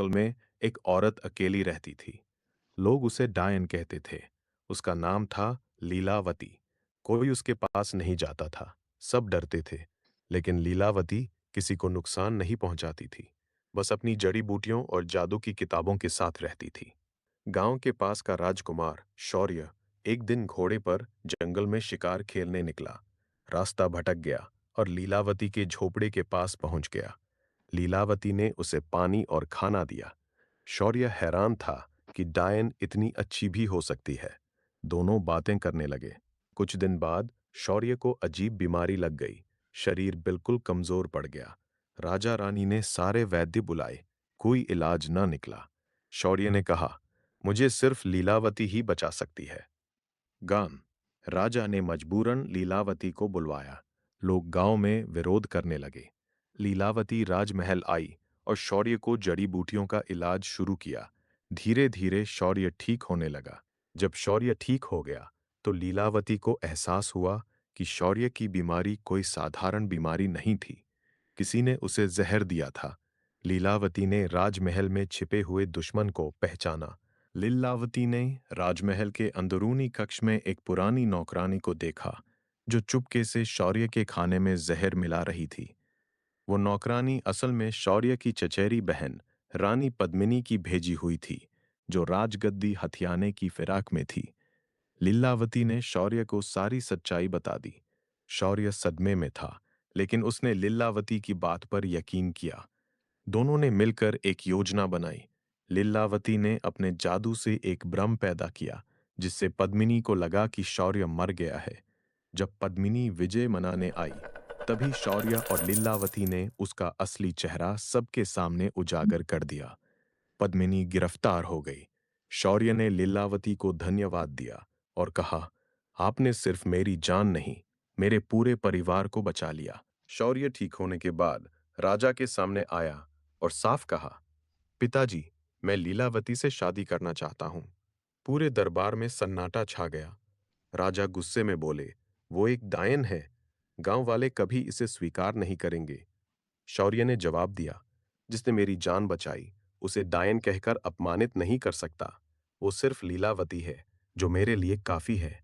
जंगल में एक औरत अकेली रहती थी। लोग उसे डायन कहते थे। उसका नाम था लीलावती। कोई उसके पास नहीं जाता था, सब डरते थे। लेकिन लीलावती किसी को नुकसान नहीं पहुंचाती थी, बस अपनी जड़ी बूटियों और जादू की किताबों के साथ रहती थी। गांव के पास का राजकुमार शौर्य एक दिन घोड़े पर जंगल में शिकार खेलने निकला। रास्ता भटक गया और लीलावती के झोपड़े के पास पहुंच गया। लीलावती ने उसे पानी और खाना दिया। शौर्य हैरान था कि डायन इतनी अच्छी भी हो सकती है। दोनों बातें करने लगे। कुछ दिन बाद शौर्य को अजीब बीमारी लग गई। शरीर बिल्कुल कमजोर पड़ गया। राजा रानी ने सारे वैद्य बुलाए, कोई इलाज न निकला। शौर्य ने कहा, मुझे सिर्फ लीलावती ही बचा सकती है। गान। राजा ने मजबूरन लीलावती को बुलवाया। लोग गांव में विरोध करने लगे। लीलावती राजमहल आई और शौर्य को जड़ी बूटियों का इलाज शुरू किया। धीरे धीरे शौर्य ठीक होने लगा। जब शौर्य ठीक हो गया तो लीलावती को एहसास हुआ कि शौर्य की बीमारी कोई साधारण बीमारी नहीं थी। किसी ने उसे जहर दिया था। लीलावती ने राजमहल में छिपे हुए दुश्मन को पहचाना। लीलावती ने राजमहल के अंदरूनी कक्ष में एक पुरानी नौकरानी को देखा, जो चुपके से शौर्य के खाने में जहर मिला रही थी। वो नौकरानी असल में शौर्य की चचेरी बहन रानी पद्मिनी की भेजी हुई थी, जो राजगद्दी हथियाने की फिराक में थी। लीलावती ने शौर्य को सारी सच्चाई बता दी। शौर्य सदमे में था, लेकिन उसने लीलावती की बात पर यकीन किया। दोनों ने मिलकर एक योजना बनाई। लीलावती ने अपने जादू से एक भ्रम पैदा किया, जिससे पद्मिनी को लगा कि शौर्य मर गया है। जब पद्मिनी विजय मनाने आई, तभी शौर्य और लीलावती ने उसका असली चेहरा सबके सामने उजागर कर दिया। पद्मिनी गिरफ्तार हो गई। शौर्य ने लीलावती को धन्यवाद दिया और कहा, आपने सिर्फ मेरी जान नहीं, मेरे पूरे परिवार को बचा लिया। शौर्य ठीक होने के बाद राजा के सामने आया और साफ कहा, पिताजी, मैं लीलावती से शादी करना चाहता हूं। पूरे दरबार में सन्नाटा छा गया। राजा गुस्से में बोले, वो एक डायन है, गांव वाले कभी इसे स्वीकार नहीं करेंगे। शौर्य ने जवाब दिया, जिसने मेरी जान बचाई, उसे डायन कहकर अपमानित नहीं कर सकता। वो सिर्फ लीलावती है, जो मेरे लिए काफी है।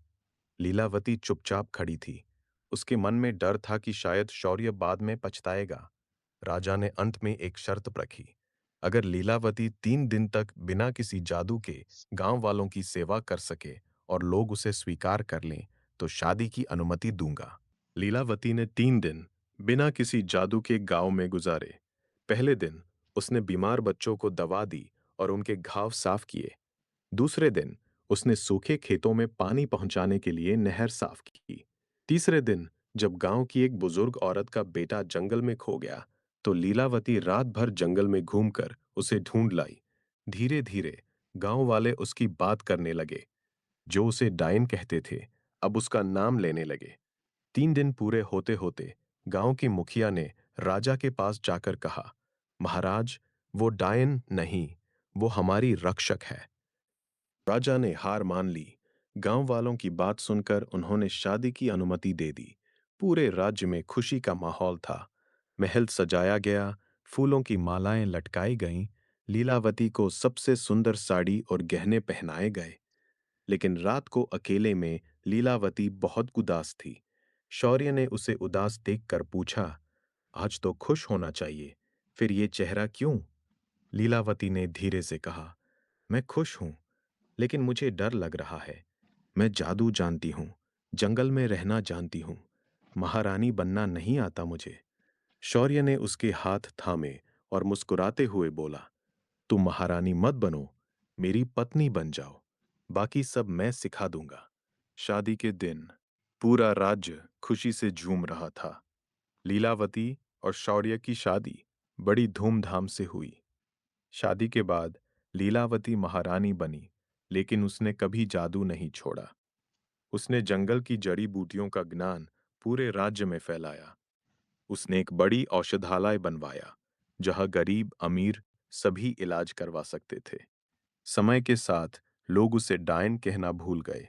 लीलावती चुपचाप खड़ी थी। उसके मन में डर था कि शायद शौर्य बाद में पछताएगा। राजा ने अंत में एक शर्त रखी, अगर लीलावती 3 दिन तक बिना किसी जादू के गांव वालों की सेवा कर सके और लोग उसे स्वीकार कर लें, तो शादी की अनुमति दूंगा। लीलावती ने 3 दिन बिना किसी जादू के गांव में गुजारे। पहले दिन उसने बीमार बच्चों को दवा दी और उनके घाव साफ किए। दूसरे दिन उसने सूखे खेतों में पानी पहुंचाने के लिए नहर साफ की। तीसरे दिन जब गांव की एक बुजुर्ग औरत का बेटा जंगल में खो गया, तो लीलावती रात भर जंगल में घूमकर उसे ढूंढ लाई। धीरे धीरे गांव वाले उसकी बात करने लगे। जो उसे डायन कहते थे, अब उसका नाम लेने लगे। 3 दिन पूरे होते होते गांव की मुखिया ने राजा के पास जाकर कहा, महाराज, वो डायन नहीं, वो हमारी रक्षक है। राजा ने हार मान ली। गांव वालों की बात सुनकर उन्होंने शादी की अनुमति दे दी। पूरे राज्य में खुशी का माहौल था। महल सजाया गया, फूलों की मालाएं लटकाई गईं, लीलावती को सबसे सुंदर साड़ी और गहने पहनाए गए। लेकिन रात को अकेले में लीलावती बहुत उदास थी। शौर्य ने उसे उदास देखकर पूछा, आज तो खुश होना चाहिए, फिर ये चेहरा क्यों? लीलावती ने धीरे से कहा, मैं खुश हूं, लेकिन मुझे डर लग रहा है। मैं जादू जानती हूँ, जंगल में रहना जानती हूँ, महारानी बनना नहीं आता मुझे। शौर्य ने उसके हाथ थामे और मुस्कुराते हुए बोला, तुम महारानी मत बनो, मेरी पत्नी बन जाओ, बाकी सब मैं सिखा दूंगा। शादी के दिन पूरा राज्य खुशी से झूम रहा था। लीलावती और शौर्य की शादी बड़ी धूमधाम से हुई। शादी के बाद लीलावती महारानी बनी, लेकिन उसने कभी जादू नहीं छोड़ा। उसने जंगल की जड़ी बूटियों का ज्ञान पूरे राज्य में फैलाया। उसने एक बड़ी औषधालय बनवाया, जहां गरीब अमीर सभी इलाज करवा सकते थे। समय के साथ लोग उसे डायन कहना भूल गए।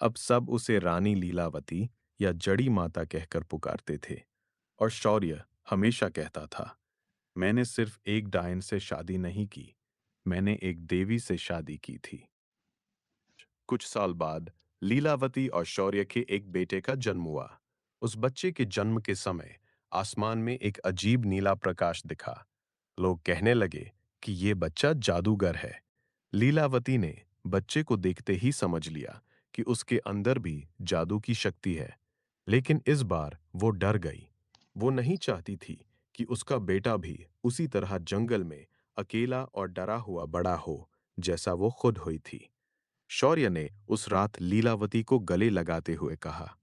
अब सब उसे रानी लीलावती या जड़ी माता कहकर पुकारते थे। और शौर्य हमेशा कहता था, मैंने सिर्फ एक डायन से शादी नहीं की, मैंने एक देवी से शादी की थी। कुछ साल बाद लीलावती और शौर्य के एक बेटे का जन्म हुआ। उस बच्चे के जन्म के समय आसमान में एक अजीब नीला प्रकाश दिखा। लोग कहने लगे कि ये बच्चा जादूगर है। लीलावती ने बच्चे को देखते ही समझ लिया कि उसके अंदर भी जादू की शक्ति है। लेकिन इस बार वो डर गई। वो नहीं चाहती थी कि उसका बेटा भी उसी तरह जंगल में अकेला और डरा हुआ बड़ा हो, जैसा वो खुद हुई थी। शौर्य ने उस रात लीलावती को गले लगाते हुए कहा,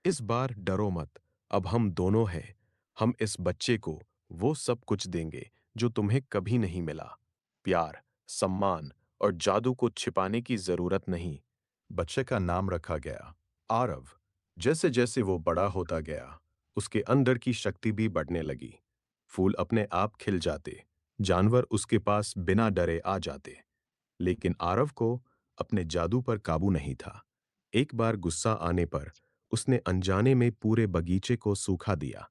इस बार डरो मत, अब हम दोनों हैं। हम इस बच्चे को वो सब कुछ देंगे जो तुम्हें कभी नहीं मिला। प्यार, सम्मान और जादू को छिपाने की जरूरत नहीं। बच्चे का नाम रखा गया आरव। जैसे जैसे वो बड़ा होता गया, उसके अंदर की शक्ति भी बढ़ने लगी। फूल अपने आप खिल जाते, जानवर उसके पास बिना डरे आ जाते। लेकिन आरव को अपने जादू पर काबू नहीं था। एक बार गुस्सा आने पर उसने अनजाने में पूरे बगीचे को सूखा दिया।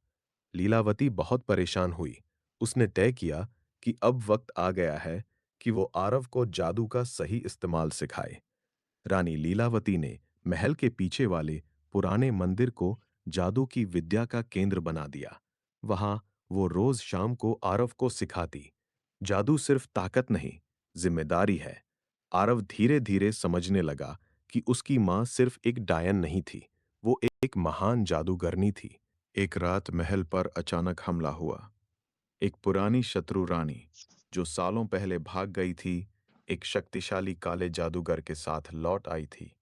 लीलावती बहुत परेशान हुई। उसने तय किया कि अब वक्त आ गया है कि वो आरव को जादू का सही इस्तेमाल सिखाए। रानी लीलावती ने महल के पीछे वाले पुराने मंदिर को जादू की विद्या का केंद्र बना दिया। वहां वो रोज शाम को आरव को सिखाती, जादू सिर्फ ताकत नहीं, जिम्मेदारी है। आरव धीरे धीरे समझने लगा कि उसकी मां सिर्फ एक डायन नहीं थी, वो एक महान जादूगरनी थी। एक रात महल पर अचानक हमला हुआ। एक पुरानी शत्रु रानी, जो सालों पहले भाग गई थी, एक शक्तिशाली काले जादूगर के साथ लौट आई थी।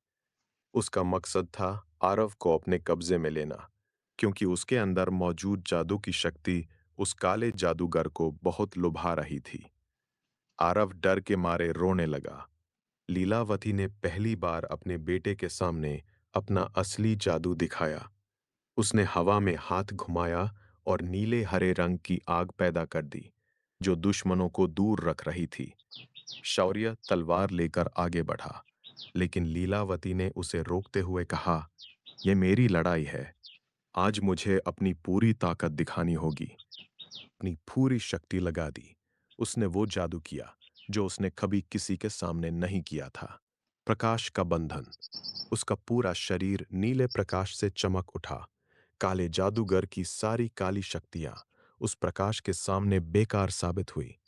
उसका मकसद था आरव को अपने कब्जे में लेना, क्योंकि उसके अंदर मौजूद जादू की शक्ति उस काले जादूगर को बहुत लुभा रही थी। आरव डर के मारे रोने लगा। लीलावती ने पहली बार अपने बेटे के सामने अपना असली जादू दिखाया। उसने हवा में हाथ घुमाया और नीले हरे रंग की आग पैदा कर दी, जो दुश्मनों को दूर रख रही थी। शौर्य तलवार लेकर आगे बढ़ा, लेकिन लीलावती ने उसे रोकते हुए कहा, यह मेरी लड़ाई है। आज मुझे अपनी पूरी ताकत दिखानी होगी। अपनी पूरी शक्ति लगा दी। उसने वो जादू किया जो उसने कभी किसी के सामने नहीं किया था। प्रकाश का बंधन। उसका पूरा शरीर नीले प्रकाश से चमक उठा। काले जादूगर की सारी काली शक्तियां उस प्रकाश के सामने बेकार साबित हुई।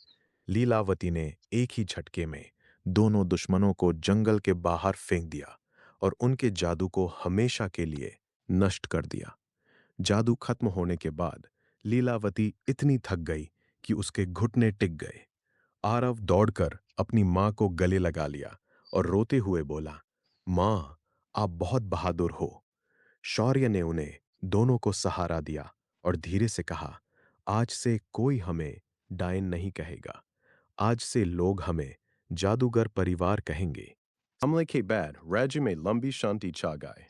लीलावती ने एक ही झटके में दोनों दुश्मनों को जंगल के बाहर फेंक दिया और उनके जादू को हमेशा के लिए नष्ट कर दिया। जादू खत्म होने के बाद लीलावती इतनी थक गई कि उसके घुटने टिक गए। आरव दौड़कर अपनी मां को गले लगा लिया और रोते हुए बोला, मां, आप बहुत बहादुर हो। शौर्य ने उन्हें दोनों को सहारा दिया और धीरे से कहा, आज से कोई हमें डायन नहीं कहेगा। आज से लोग हमें जादूगर परिवार कहेंगे। हमले के बाद राज्य में लंबी शांति छा गई।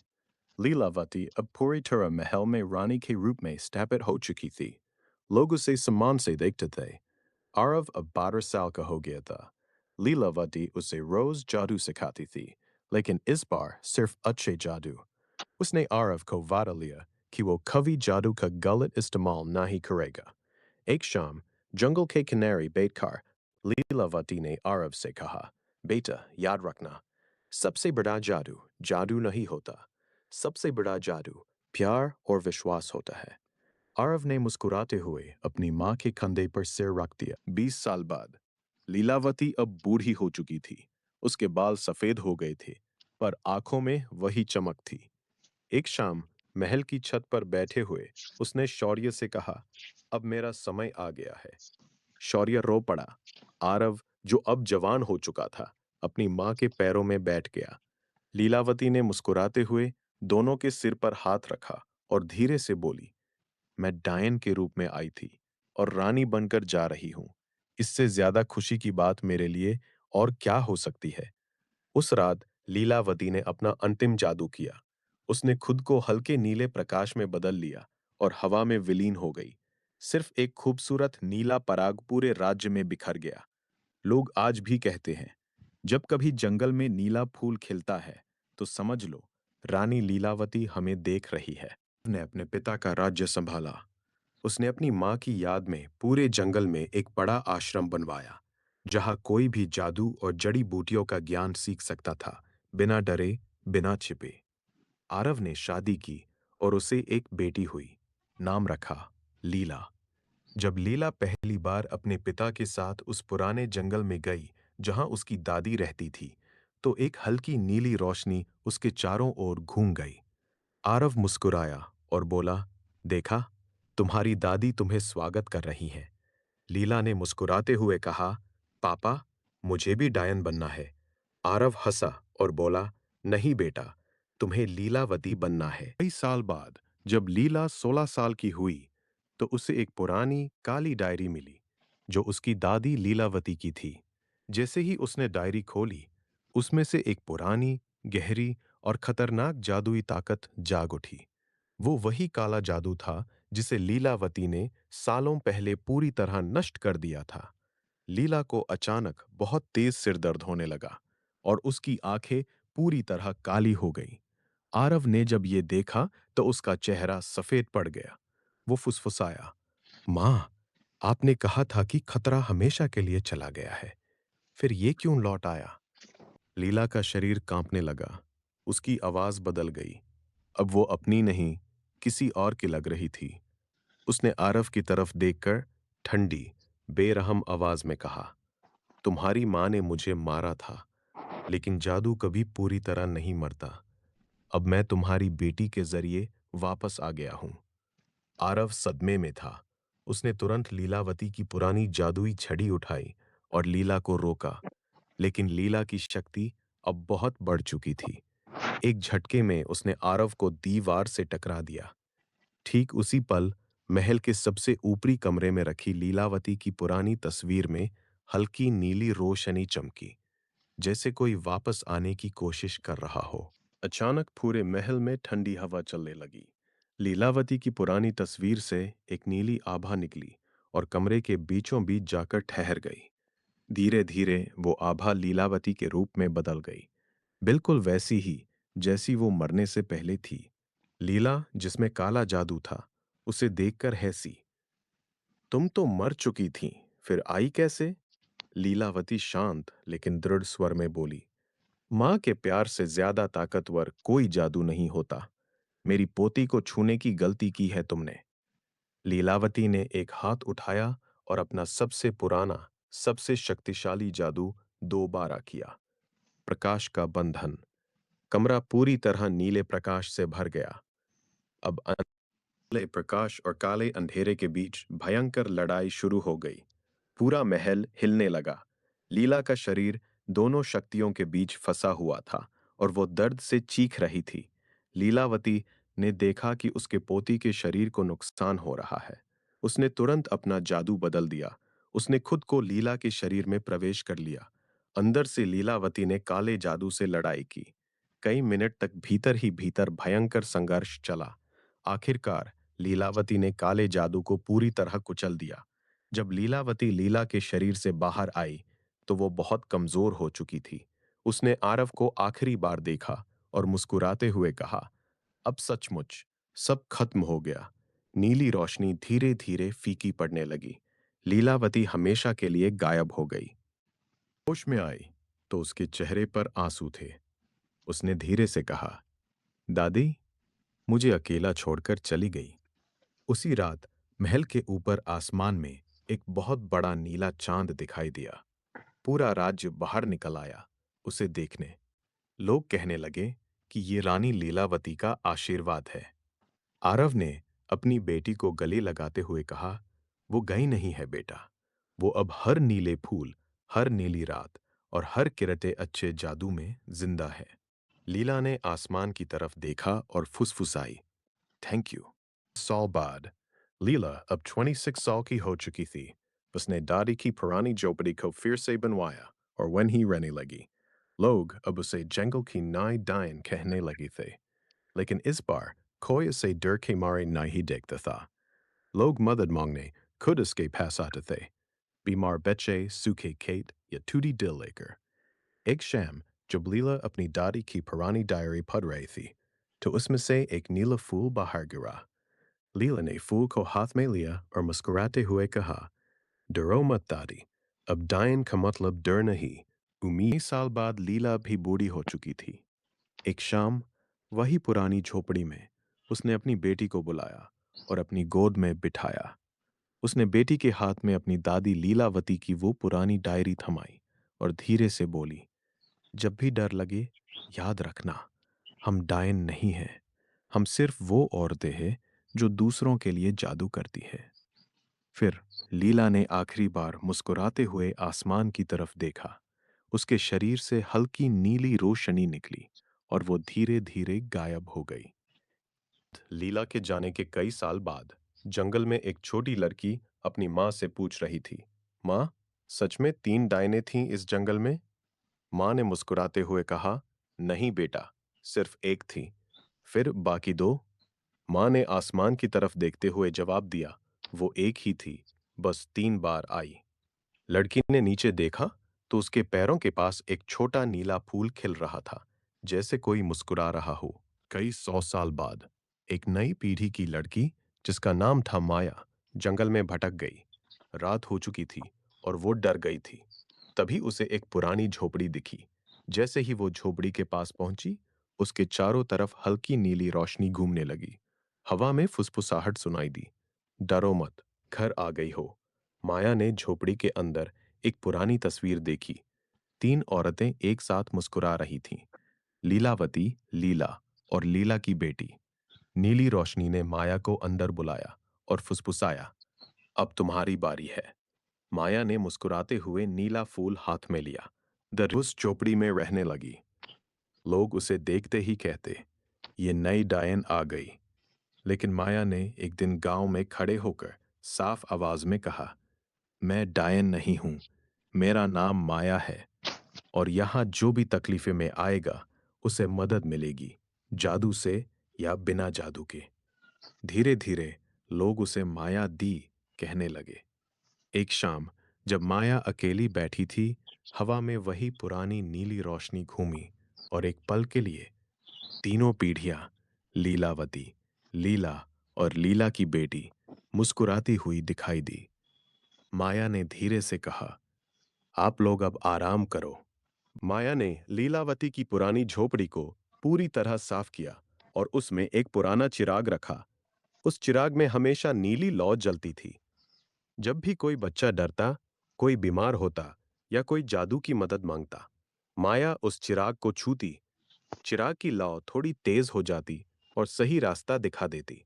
लीलावती अब पूरी तरह महल में रानी के रूप में स्थापित हो चुकी थी। लोग उसे सम्मान से देखते थे। आरव अब 12 साल का हो गया था। लीलावती उसे रोज जादू सिखाती थी, लेकिन इस बार सिर्फ अच्छे जादू। उसने आरव को वादा लिया कि वो कभी जादू का गलत इस्तेमाल नहीं करेगा। एक शाम जंगल के किनारे बैठकर लीलावती ने आरव से कहा, बेटा याद रखना, सबसे बड़ा जादू जादू नहीं होता। सबसे बड़ा जादू प्यार और विश्वास होता है। आरव ने मुस्कुराते हुए अपनी मां के कंधे पर सिर रख दिया। 20 साल बाद लीलावती अब बूढ़ी हो चुकी थी। उसके बाल सफेद हो गए थे, पर आंखों में वही चमक थी। एक शाम महल की छत पर बैठे हुए उसने शौर्य से कहा, अब मेरा समय आ गया है। शौर्य रो पड़ा। आरव, जो अब जवान हो चुका था, अपनी मां के पैरों में बैठ गया। लीलावती ने मुस्कुराते हुए दोनों के सिर पर हाथ रखा और धीरे से बोली, मैं डायन के रूप में आई थी और रानी बनकर जा रही हूं। इससे ज्यादा खुशी की बात मेरे लिए और क्या हो सकती है। उस रात लीलावती ने अपना अंतिम जादू किया। उसने खुद को हल्के नीले प्रकाश में बदल लिया और हवा में विलीन हो गई। सिर्फ एक खूबसूरत नीला पराग पूरे राज्य में बिखर गया। लोग आज भी कहते हैं, जब कभी जंगल में नीला फूल खिलता है तो समझ लो रानी लीलावती हमें देख रही है। उसने अपने पिता का राज्य संभाला, उसने अपनी माँ की याद में पूरे जंगल में एक बड़ा आश्रम बनवाया, जहाँ कोई भी जादू और जड़ी बूटियों का ज्ञान सीख सकता था, बिना डरे, बिना छिपे। आरव ने शादी की और उसे एक बेटी हुई। नाम रखा लीला। जब लीला पहली बार अपने पिता के साथ उस पुराने जंगल में गई जहां उसकी दादी रहती थी, तो एक हल्की नीली रोशनी उसके चारों ओर घूम गई। आरव मुस्कुराया और बोला, देखा, तुम्हारी दादी तुम्हें स्वागत कर रही हैं। लीला ने मुस्कुराते हुए कहा, पापा, मुझे भी डायन बनना है। आरव हंसा और बोला, नहीं बेटा, तुम्हें लीलावती बनना है। कई साल बाद जब लीला 16 साल की हुई, तो उसे एक पुरानी काली डायरी मिली, जो उसकी दादी लीलावती की थी। जैसे ही उसने डायरी खोली, उसमें से एक पुरानी, गहरी और खतरनाक जादुई ताकत जाग उठी। वो वही काला जादू था जिसे लीलावती ने सालों पहले पूरी तरह नष्ट कर दिया था। लीला को अचानक बहुत तेज सिर दर्द होने लगा और उसकी आंखें पूरी तरह काली हो गईं। आरव ने जब ये देखा तो उसका चेहरा सफेद पड़ गया। वो फुसफुसाया, माँ, आपने कहा था कि खतरा हमेशा के लिए चला गया है, फिर ये क्यों लौट आया? लीला का शरीर कांपने लगा। उसकी आवाज बदल गई। अब वो अपनी नहीं, किसी और की लग रही थी। उसने आरव की तरफ देखकर ठंडी, बेरहम आवाज में कहा, तुम्हारी माँ ने मुझे मारा था, लेकिन जादू कभी पूरी तरह नहीं मरता। अब मैं तुम्हारी बेटी के जरिए वापस आ गया हूं। आरव सदमे में था। उसने तुरंत लीलावती की पुरानी जादुई छड़ी उठाई और लीला को रोका, लेकिन लीला की शक्ति अब बहुत बढ़ चुकी थी। एक झटके में उसने आरव को दीवार से टकरा दिया। ठीक उसी पल महल के सबसे ऊपरी कमरे में रखी लीलावती की पुरानी तस्वीर में हल्की नीली रोशनी चमकी, जैसे कोई वापस आने की कोशिश कर रहा हो। अचानक पूरे महल में ठंडी हवा चलने लगी। लीलावती की पुरानी तस्वीर से एक नीली आभा निकली और कमरे के बीचों बीच जाकर ठहर गई। धीरे धीरे वो आभा लीलावती के रूप में बदल गई, बिल्कुल वैसी ही जैसी वो मरने से पहले थी। लीला, जिसमें काला जादू था, उसे देखकर हंसी। तुम तो मर चुकी थीं, फिर आई कैसे? लीलावती शांत लेकिन दृढ़ स्वर में बोली, माँ के प्यार से ज्यादा ताकतवर कोई जादू नहीं होता। मेरी पोती को छूने की गलती की है तुमने। लीलावती ने एक हाथ उठाया और अपना सबसे पुराना, सबसे शक्तिशाली जादू दोबारा किया। प्रकाश का बंधन। कमरा पूरी तरह नीले प्रकाश से भर गया। अब काले प्रकाश और काले अंधेरे के बीच भयंकर लड़ाई शुरू हो गई। पूरा महल हिलने लगा। लीला का शरीर दोनों शक्तियों के बीच फंसा हुआ था और वो दर्द से चीख रही थी। लीलावती ने देखा कि उसके पोती के शरीर को नुकसान हो रहा है। उसने तुरंत अपना जादू बदल दिया। उसने खुद को लीला के शरीर में प्रवेश कर लिया। अंदर से लीलावती ने काले जादू से लड़ाई की। कई मिनट तक भीतर ही भीतर भयंकर संघर्ष चला। आखिरकार लीलावती ने काले जादू को पूरी तरह कुचल दिया। जब लीलावती लीला के शरीर से बाहर आई, तो वो बहुत कमजोर हो चुकी थी। उसने आरव को आखिरी बार देखा और मुस्कुराते हुए कहा, अब सचमुच सब खत्म हो गया। नीली रोशनी धीरे धीरे फीकी पड़ने लगी। लीलावती हमेशा के लिए गायब हो गई। होश में आई तो उसके चेहरे पर आंसू थे। उसने धीरे से कहा, दादी, मुझे अकेला छोड़कर चली गई। उसी रात महल के ऊपर आसमान में एक बहुत बड़ा नीला चांद दिखाई दिया। पूरा राज्य बाहर निकल आया उसे देखने। लोग कहने लगे कि ये रानी लीलावती का आशीर्वाद है। आरव ने अपनी बेटी को गले लगाते हुए कहा, वो गई नहीं है बेटा। वो अब हर नीले फूल, हर नीली रात और हर किरते अच्छे जादू में जिंदा है। लीला ने आसमान की तरफ देखा और फुसफुसाई, थैंक यू। 100 बाद लीला अब 26 साल की हो चुकी थी। उसने दादी की पुरानी झोपड़ी को फिर से बनवाया और वहीं रहने लगी। लोग अब उसे जंगल की नाई डायन कहने लगे थे, लेकिन इस बार कोई उसे डर के मारे नहीं देखता था। लोग मदद मांगने खुद उसके पास आते थे, बीमार बच्चे, सूखे खेत या टूटी दिल लेकर। एक शाम जब लीला अपनी दादी की पुरानी डायरी पढ़ रही थी, तो उसमें से एक नीला फूल बाहर गिरा। लीला ने फूल को हाथ में लिया और मुस्कुराते हुए कहा, डरो मत दादी, अब डायन का मतलब डर नहीं, उम्मीद। 20 साल बाद लीला भी बूढ़ी हो चुकी थी। एक शाम वही पुरानी झोपड़ी में उसने अपनी बेटी को बुलाया और अपनी गोद में बिठाया। उसने बेटी के हाथ में अपनी दादी लीलावती की वो पुरानी डायरी थमाई और धीरे से बोली, जब भी डर लगे, याद रखना, हम डायन नहीं हैं। हम सिर्फ वो औरतें हैं जो दूसरों के लिए जादू करती हैं। फिर लीला ने आखिरी बार मुस्कुराते हुए आसमान की तरफ देखा। उसके शरीर से हल्की नीली रोशनी निकली और वो धीरे धीरे गायब हो गई। लीला के जाने के कई साल बाद जंगल में एक छोटी लड़की अपनी माँ से पूछ रही थी, माँ, सच में 3 डायने थीं इस जंगल में? माँ ने मुस्कुराते हुए कहा, नहीं बेटा, सिर्फ एक थी। फिर बाकी 2? माँ ने आसमान की तरफ देखते हुए जवाब दिया, वो एक ही थी, बस 3 बार आई। लड़की ने नीचे देखा तो उसके पैरों के पास एक छोटा नीला फूल खिल रहा था, जैसे कोई मुस्कुरा रहा हो। कई 100 साल बाद एक नई पीढ़ी की लड़की, जिसका नाम था माया, जंगल में भटक गई। रात हो चुकी थी और वो डर गई थी। तभी उसे एक पुरानी झोपड़ी दिखी। जैसे ही वो झोपड़ी के पास पहुंची, उसके चारों तरफ हल्की नीली रोशनी घूमने लगी। हवा में फुसफुसाहट सुनाई दी, डरो मत, घर आ गई हो। माया ने झोपड़ी के अंदर एक पुरानी तस्वीर देखी। 3 औरतें एक साथ मुस्कुरा रही थीं, लीलावती, लीला और लीला की बेटी। नीली रोशनी ने माया को अंदर बुलाया और फुसफुसाया, अब तुम्हारी बारी है। माया ने मुस्कुराते हुए नीला फूल हाथ में लिया। उस चौपड़ी में रहने लगी। लोग उसे देखते ही कहते, ये नई डायन आ गई। लेकिन माया ने एक दिन गांव में खड़े होकर साफ आवाज में कहा, मैं डायन नहीं हूं, मेरा नाम माया है, और यहां जो भी तकलीफें में आएगा उसे मदद मिलेगी, जादू से या बिना जादू के। धीरे धीरे लोग उसे माया दी कहने लगे। एक शाम जब माया अकेली बैठी थी, हवा में वही पुरानी नीली रोशनी घूमी और एक पल के लिए तीनों पीढ़ियां, लीलावती, लीला और लीला की बेटी, मुस्कुराती हुई दिखाई दी। माया ने धीरे से कहा, आप लोग अब आराम करो। माया ने लीलावती की पुरानी झोपड़ी को पूरी तरह साफ किया और उसमें एक पुराना चिराग रखा। उस चिराग में हमेशा नीली लौ जलती थी। जब भी कोई बच्चा डरता, कोई बीमार होता या कोई जादू की मदद मांगता, माया उस चिराग को छूती, चिराग की लौ थोड़ी तेज हो जाती और सही रास्ता दिखा देती।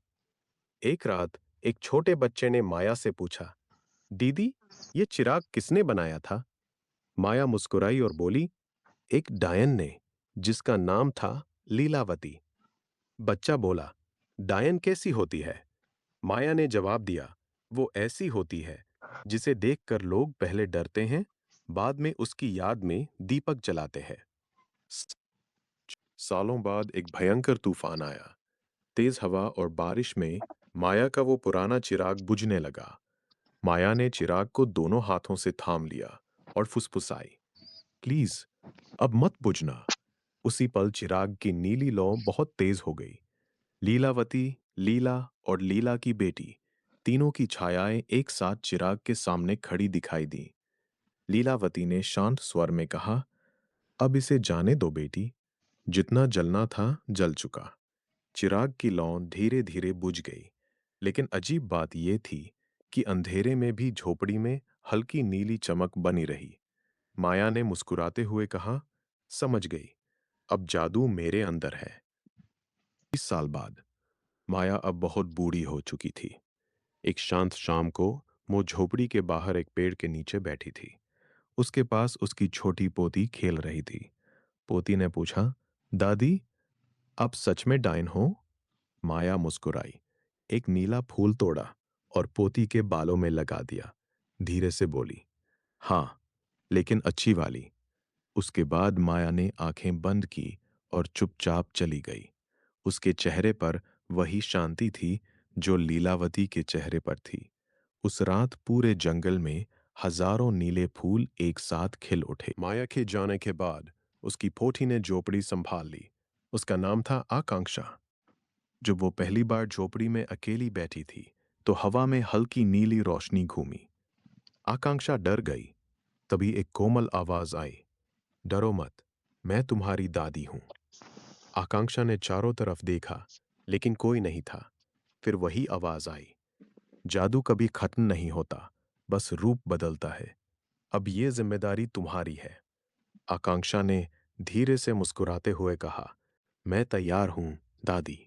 एक रात एक छोटे बच्चे ने माया से पूछा, दीदी, ये चिराग किसने बनाया था? माया मुस्कुराई और बोली, एक डायन ने, जिसका नाम था लीलावती। बच्चा बोला, डायन कैसी होती है? माया ने जवाब दिया, वो ऐसी होती है जिसे देखकर लोग पहले डरते हैं, बाद में उसकी याद में दीपक जलाते हैं। सालों बाद एक भयंकर तूफान आया। तेज हवा और बारिश में माया का वो पुराना चिराग बुझने लगा। माया ने चिराग को दोनों हाथों से थाम लिया और फुसफुसाई, प्लीज, अब मत बुझना। उसी पल चिराग की नीली लौ बहुत तेज हो गई। लीलावती, लीला और लीला की बेटी, तीनों की छायाएं एक साथ चिराग के सामने खड़ी दिखाई दी। लीलावती ने शांत स्वर में कहा, अब इसे जाने दो बेटी, जितना जलना था जल चुका। चिराग की लौ धीरे धीरे बुझ गई, लेकिन अजीब बात यह थी कि अंधेरे में भी झोपड़ी में हल्की नीली चमक बनी रही। माया ने मुस्कुराते हुए कहा, समझ गई, अब जादू मेरे अंदर है। 20 साल बाद माया अब बहुत बूढ़ी हो चुकी थी। एक शांत शाम को वो झोपड़ी के बाहर एक पेड़ के नीचे बैठी थी। उसके पास उसकी छोटी पोती खेल रही थी। पोती ने पूछा, दादी, आप सच में डायन हो? माया मुस्कुराई, एक नीला फूल तोड़ा और पोती के बालों में लगा दिया। धीरे से बोली, हाँ, लेकिन अच्छी वाली। उसके बाद माया ने आंखें बंद की और चुपचाप चली गई। उसके चेहरे पर वही शांति थी जो लीलावती के चेहरे पर थी। उस रात पूरे जंगल में हजारों नीले फूल एक साथ खिल उठे। माया के जाने के बाद उसकी पोती ने झोपड़ी संभाल ली। उसका नाम था आकांक्षा। जब वो पहली बार झोपड़ी में अकेली बैठी थी, तो हवा में हल्की नीली रोशनी घूमी। आकांक्षा डर गई। तभी एक कोमल आवाज आई, डरो मत, मैं तुम्हारी दादी हूं। आकांक्षा ने चारों तरफ देखा, लेकिन कोई नहीं था। फिर वही आवाज आई, जादू कभी खत्म नहीं होता, बस रूप बदलता है। अब ये जिम्मेदारी तुम्हारी है। आकांक्षा ने धीरे से मुस्कुराते हुए कहा, मैं तैयार हूं, दादी।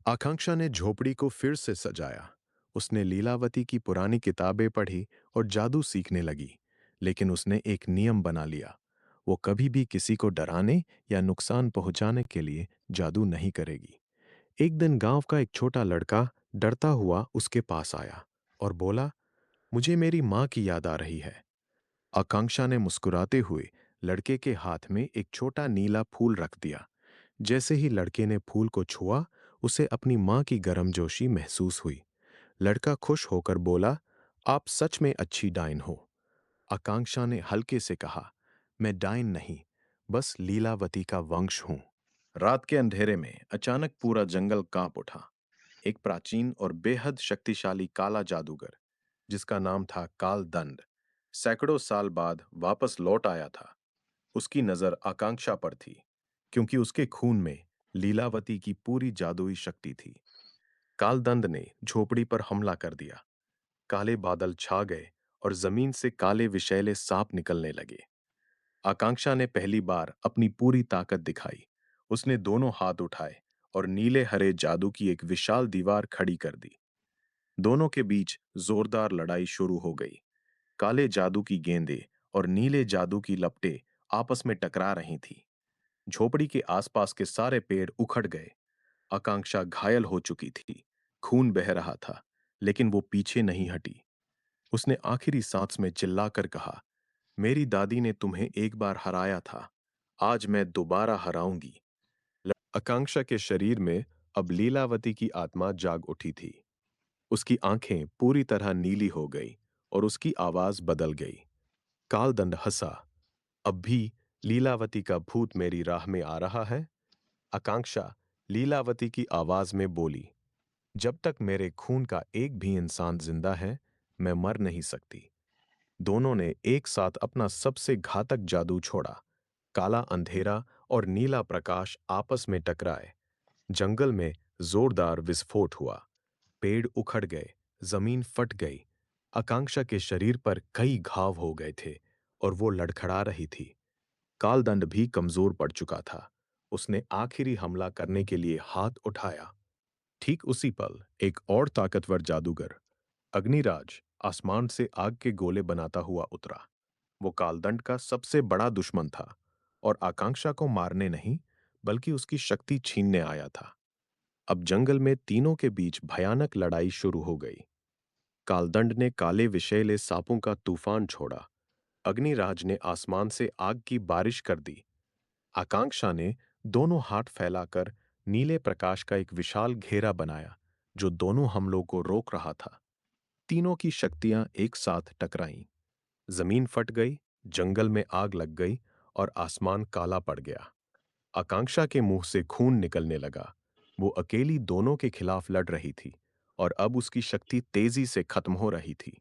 आकांक्षा ने झोपड़ी को फिर से सजाया। उसने लीलावती की पुरानी किताबें पढ़ी और जादू सीखने लगी। लेकिन उसने एक नियम बना लिया, वो कभी भी किसी को डराने या नुकसान पहुंचाने के लिए जादू नहीं करेगी। एक दिन गांव का एक छोटा लड़का डरता हुआ उसके पास आया और बोला, मुझे मेरी माँ की याद आ रही है। आकांक्षा ने मुस्कुराते हुए लड़के के हाथ में एक छोटा नीला फूल रख दिया। जैसे ही लड़के ने फूल को छुआ, उसे अपनी माँ की गर्मजोशी महसूस हुई। लड़का खुश होकर बोला, आप सच में अच्छी डाइन हो। आकांक्षा ने हल्के से कहा, मैं डाइन नहीं, बस लीलावती का वंश हूं। रात के अंधेरे में अचानक पूरा जंगल कांप उठा। एक प्राचीन और बेहद शक्तिशाली काला जादूगर, जिसका नाम था कालदंड, सैकड़ों साल बाद वापस लौट आया था। उसकी नजर आकांक्षा पर थी, क्योंकि उसके खून में लीलावती की पूरी जादुई शक्ति थी। कालदंड ने झोपड़ी पर हमला कर दिया। काले बादल छा गए और जमीन से काले विषैले सांप निकलने लगे। आकांक्षा ने पहली बार अपनी पूरी ताकत दिखाई। उसने दोनों हाथ उठाए और नीले हरे जादू की एक विशाल दीवार खड़ी कर दी। दोनों के बीच जोरदार लड़ाई शुरू हो गई। काले जादू की गेंदें और नीले जादू की लपटें आपस में टकरा रही थीं। झोपड़ी के आसपास के सारे पेड़ उखड़ गए। आकांक्षा घायल हो चुकी थी। खून बह रहा था, लेकिन वो पीछे नहीं हटी। उसने आखिरी सांस में चिल्लाकर कहा, मेरी दादी ने तुम्हें एक बार हराया था, आज मैं दोबारा हराऊंगी। आकांक्षा के शरीर में अब लीलावती की आत्मा जाग उठी थी। उसकी आंखें पूरी तरह नीली हो गई और उसकी आवाज बदल गई। कालदंड हंसा, अब भी लीलावती का भूत मेरी राह में आ रहा है? आकांक्षा लीलावती की आवाज में बोली, जब तक मेरे खून का एक भी इंसान जिंदा है, मैं मर नहीं सकती। दोनों ने एक साथ अपना सबसे घातक जादू छोड़ा। काला अंधेरा और नीला प्रकाश आपस में टकराए। जंगल में जोरदार विस्फोट हुआ। पेड़ उखड़ गए, जमीन फट गई। आकांक्षा के शरीर पर कई घाव हो गए थे और वो लड़खड़ा रही थी। कालदंड भी कमजोर पड़ चुका था। उसने आखिरी हमला करने के लिए हाथ उठाया। ठीक उसी पल एक और ताकतवर जादूगर, अग्निराज, आसमान से आग के गोले बनाता हुआ उतरा। वो कालदंड का सबसे बड़ा दुश्मन था और आकांक्षा को मारने नहीं, बल्कि उसकी शक्ति छीनने आया था। अब जंगल में तीनों के बीच भयानक लड़ाई शुरू हो गई। कालदंड ने काले विषैले सांपों का तूफान छोड़ा। अग्निराज ने आसमान से आग की बारिश कर दी। आकांक्षा ने दोनों हाथ फैलाकर नीले प्रकाश का एक विशाल घेरा बनाया, जो दोनों हमलों को रोक रहा था। तीनों की शक्तियां एक साथ टकराईं। जमीन फट गई, जंगल में आग लग गई और आसमान काला पड़ गया। आकांक्षा के मुंह से खून निकलने लगा। वो अकेली दोनों के खिलाफ लड़ रही थी और अब उसकी शक्ति तेजी से खत्म हो रही थी।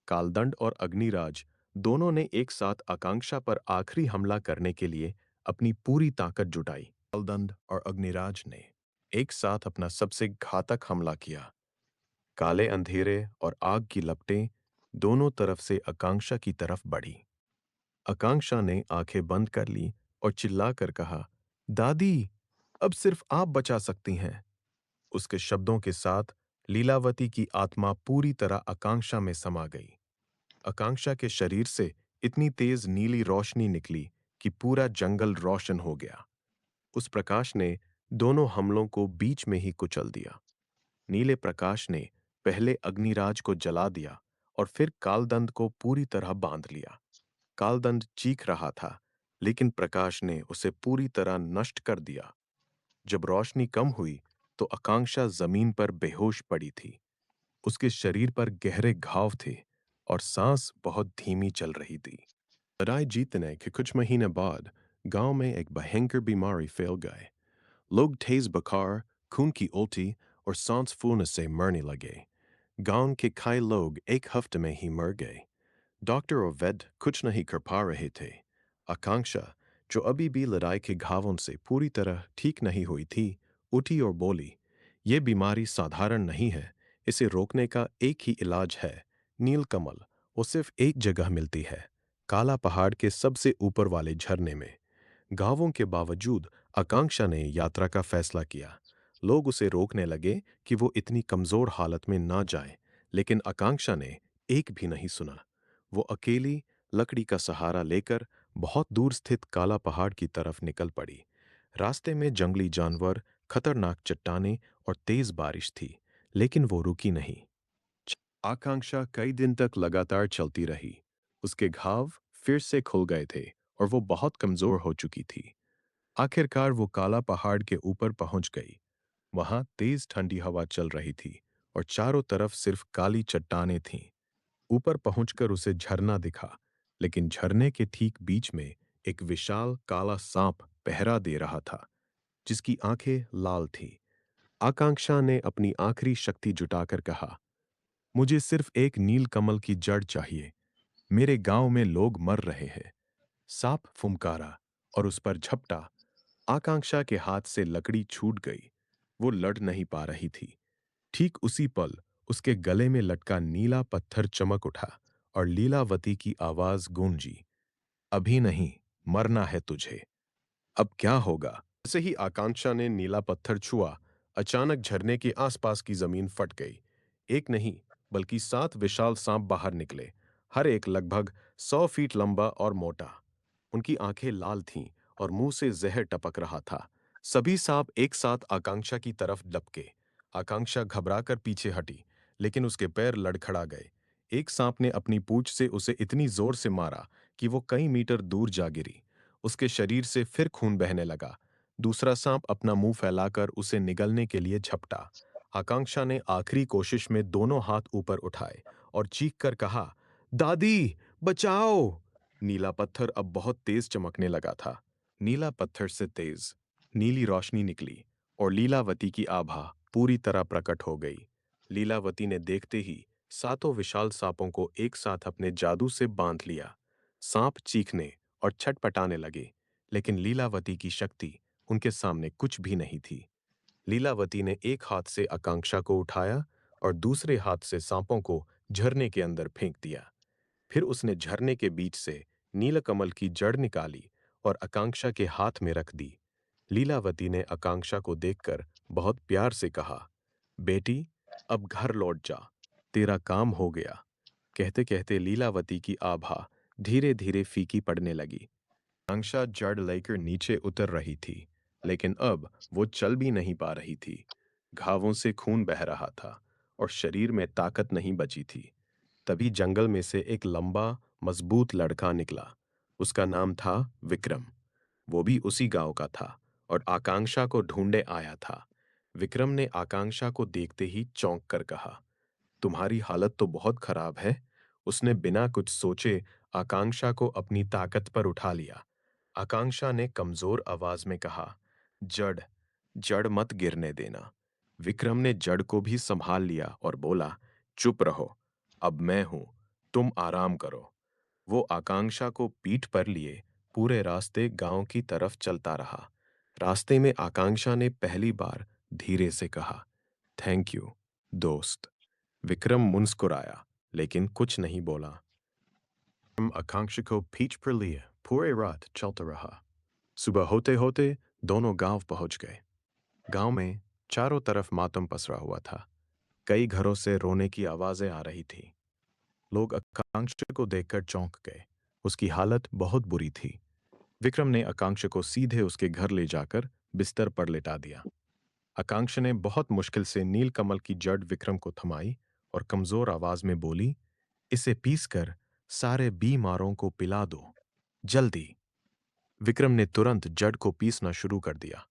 कालदंड और अग्निराज दोनों ने एक साथ आकांक्षा पर आखिरी हमला करने के लिए अपनी पूरी ताकत जुटाई। कालदंड और अग्निराज ने एक साथ अपना सबसे घातक हमला किया। काले अंधेरे और आग की लपटें दोनों तरफ से आकांक्षा की तरफ बढ़ी। आकांक्षा ने आंखें बंद कर ली और चिल्लाकर कहा, दादी, अब सिर्फ आप बचा सकती हैं। उसके शब्दों के साथ लीलावती की आत्मा पूरी तरह आकांक्षा में समा गई। आकांक्षा के शरीर से इतनी तेज नीली रोशनी निकली कि पूरा जंगल रोशन हो गया। उस प्रकाश ने दोनों हमलों को बीच में ही कुचल दिया। नीले प्रकाश ने पहले अग्निराज को जला दिया और फिर कालदंड को पूरी तरह बांध लिया। कालदंड चीख रहा था, लेकिन प्रकाश ने उसे पूरी तरह नष्ट कर दिया। जब रोशनी कम हुई, तो आकांक्षा जमीन पर बेहोश पड़ी थी। उसके शरीर पर गहरे घाव थे और सांस बहुत धीमी चल रही थी। लड़ाई जीतने के कुछ महीने बाद गांव में एक भयंकर बीमारी फैल गई। लोग तेज बुखार, खून की उल्टी और सांस फूलने से मरने लगे। गांव के कई लोग एक हफ्ते में ही मर गए। डॉक्टर और वैद्य कुछ नहीं कर पा रहे थे। आकांक्षा, जो अभी भी लड़ाई के घावों से पूरी तरह ठीक नहीं हुई थी, उठी और बोली, "ये बीमारी साधारण नहीं है। इसे रोकने का एक ही इलाज है, नीलकमल। वो सिर्फ एक जगह मिलती है, काला पहाड़ के सबसे ऊपर वाले झरने में।" गांवों के बावजूद आकांक्षा ने यात्रा का फैसला किया। लोग उसे रोकने लगे कि वो इतनी कमजोर हालत में ना जाए, लेकिन आकांक्षा ने एक भी नहीं सुना। वो अकेली लकड़ी का सहारा लेकर बहुत दूर स्थित काला पहाड़ की तरफ निकल पड़ी। रास्ते में जंगली जानवर, खतरनाक चट्टानें और तेज बारिश थी, लेकिन वो रुकी नहीं। आकांक्षा कई दिन तक लगातार चलती रही। उसके घाव फिर से खुल गए थे और वो बहुत कमजोर हो चुकी थी। आखिरकार वो काला पहाड़ के ऊपर पहुंच गई। वहां तेज ठंडी हवा चल रही थी और चारों तरफ सिर्फ काली चट्टानें थीं। ऊपर पहुंचकर उसे झरना दिखा, लेकिन झरने के ठीक बीच में एक विशाल काला सांप पहरा दे रहा था, जिसकी आंखें लाल थीं। आकांक्षा ने अपनी आखिरी शक्ति जुटाकर कहा, "मुझे सिर्फ एक नील कमल की जड़ चाहिए। मेरे गांव में लोग मर रहे हैं।" सांप फुमकारा और उस पर झपटा। आकांक्षा के हाथ से लकड़ी छूट गई। वो लड़ नहीं पा रही थी। ठीक उसी पल उसके गले में लटका नीला पत्थर चमक उठा और लीलावती की आवाज गूंजी, "अभी नहीं, मरना है तुझे। अब क्या होगा?" जैसे ही आकांक्षा ने नीला पत्थर छुआ, अचानक झरने के आसपास की जमीन फट गई। एक नहीं, बल्कि 7 विशाल सांप बाहर निकले, हर एक लगभग 100 फीट लंबा और मोटा। उनकी आंखें लाल थीं और मुंह से जहर टपक रहा था। सभी सांप एक साथ आकांक्षा की तरफ लपके। आकांक्षा घबराकर पीछे हटी, लेकिन उसके पैर लड़खड़ा गए। एक सांप ने अपनी पूंछ से उसे इतनी जोर से मारा कि वो कई मीटर दूर जा गिरी। उसके शरीर से फिर खून बहने लगा। दूसरा सांप अपना मुंह फैलाकर उसे निगलने के लिए झपटा। आकांक्षा ने आखिरी कोशिश में दोनों हाथ ऊपर उठाए और चीखकर कहा, "दादी, बचाओ!" नीला पत्थर अब बहुत तेज चमकने लगा था। नीला पत्थर से तेज नीली रोशनी निकली और लीलावती की आभा पूरी तरह प्रकट हो गई। लीलावती ने देखते ही सातों विशाल सांपों को एक साथ अपने जादू से बांध लिया। सांप चीखने और छटपटाने लगे, लेकिन लीलावती की शक्ति उनके सामने कुछ भी नहीं थी। लीलावती ने एक हाथ से आकांक्षा को उठाया और दूसरे हाथ से सांपों को झरने के अंदर फेंक दिया। फिर उसने झरने के बीच से नीलकमल की जड़ निकाली और आकांक्षा के हाथ में रख दी। लीलावती ने आकांक्षा को देखकर बहुत प्यार से कहा, "बेटी, अब घर लौट जा, तेरा काम हो गया।" कहते कहते लीलावती की आभा धीरे धीरे फीकी पड़ने लगी। आकांक्षा जड़ लेकर नीचे उतर रही थी, लेकिन अब वो चल भी नहीं पा रही थी। घावों से खून बह रहा था और शरीर में ताकत नहीं बची थी। तभी जंगल में से एक लंबा, मजबूत लड़का निकला। उसका नाम था विक्रम। वो भी उसी गांव का था और आकांक्षा को ढूंढने आया था। विक्रम ने आकांक्षा को देखते ही चौंक कर कहा, "तुम्हारी हालत तो बहुत खराब है।" उसने बिना कुछ सोचे आकांक्षा को अपनी ताकत पर उठा लिया। आकांक्षा ने कमजोर आवाज में कहा, "जड़, जड़ मत गिरने देना।" विक्रम ने जड़ को भी संभाल लिया और बोला, "चुप रहो, अब मैं हूं, तुम आराम करो।" वो आकांक्षा को पीठ पर लिए पूरे रास्ते गांव की तरफ चलता रहा। रास्ते में आकांक्षा ने पहली बार धीरे से कहा, "थैंक यू, दोस्त।" विक्रम मुस्कुराया, लेकिन कुछ नहीं बोला। हम आकांक्षा को पीठ पर लिए पूरे रात चलता रहा। सुबह होते होते दोनों गांव पहुंच गए। गांव में चारों तरफ मातम पसरा हुआ था। कई घरों से रोने की आवाजें आ रही थी। लोग आकांक्षा को देखकर चौंक गए। उसकी हालत बहुत बुरी थी। विक्रम ने आकांक्षा को सीधे उसके घर ले जाकर बिस्तर पर लेटा दिया। आकांक्षा ने बहुत मुश्किल से नीलकमल की जड़ विक्रम को थमाई और कमजोर आवाज में बोली, "इसे पीसकर सारे बीमारों को पिला दो, जल्दी।" विक्रम ने तुरंत जड़ को पीसना शुरू कर दिया।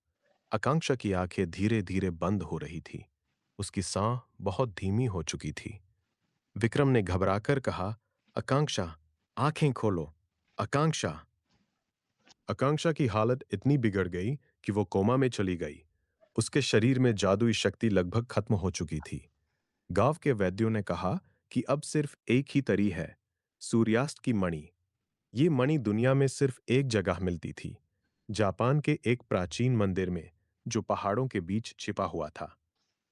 आकांक्षा की आंखें धीरे धीरे बंद हो रही थी। उसकी सांस बहुत धीमी हो चुकी थी। विक्रम ने घबराकर कहा, "आकांक्षा, आंखें खोलो, आकांक्षा।" आकांक्षा की हालत इतनी बिगड़ गई कि वो कोमा में चली गई। उसके शरीर में जादुई शक्ति लगभग खत्म हो चुकी थी। गांव के वैद्यों ने कहा कि अब सिर्फ एक ही तरी है, सूर्यास्त की मणि। ये मणि दुनिया में सिर्फ एक जगह मिलती थी, जापान के एक प्राचीन मंदिर में, जो पहाड़ों के बीच छिपा हुआ था।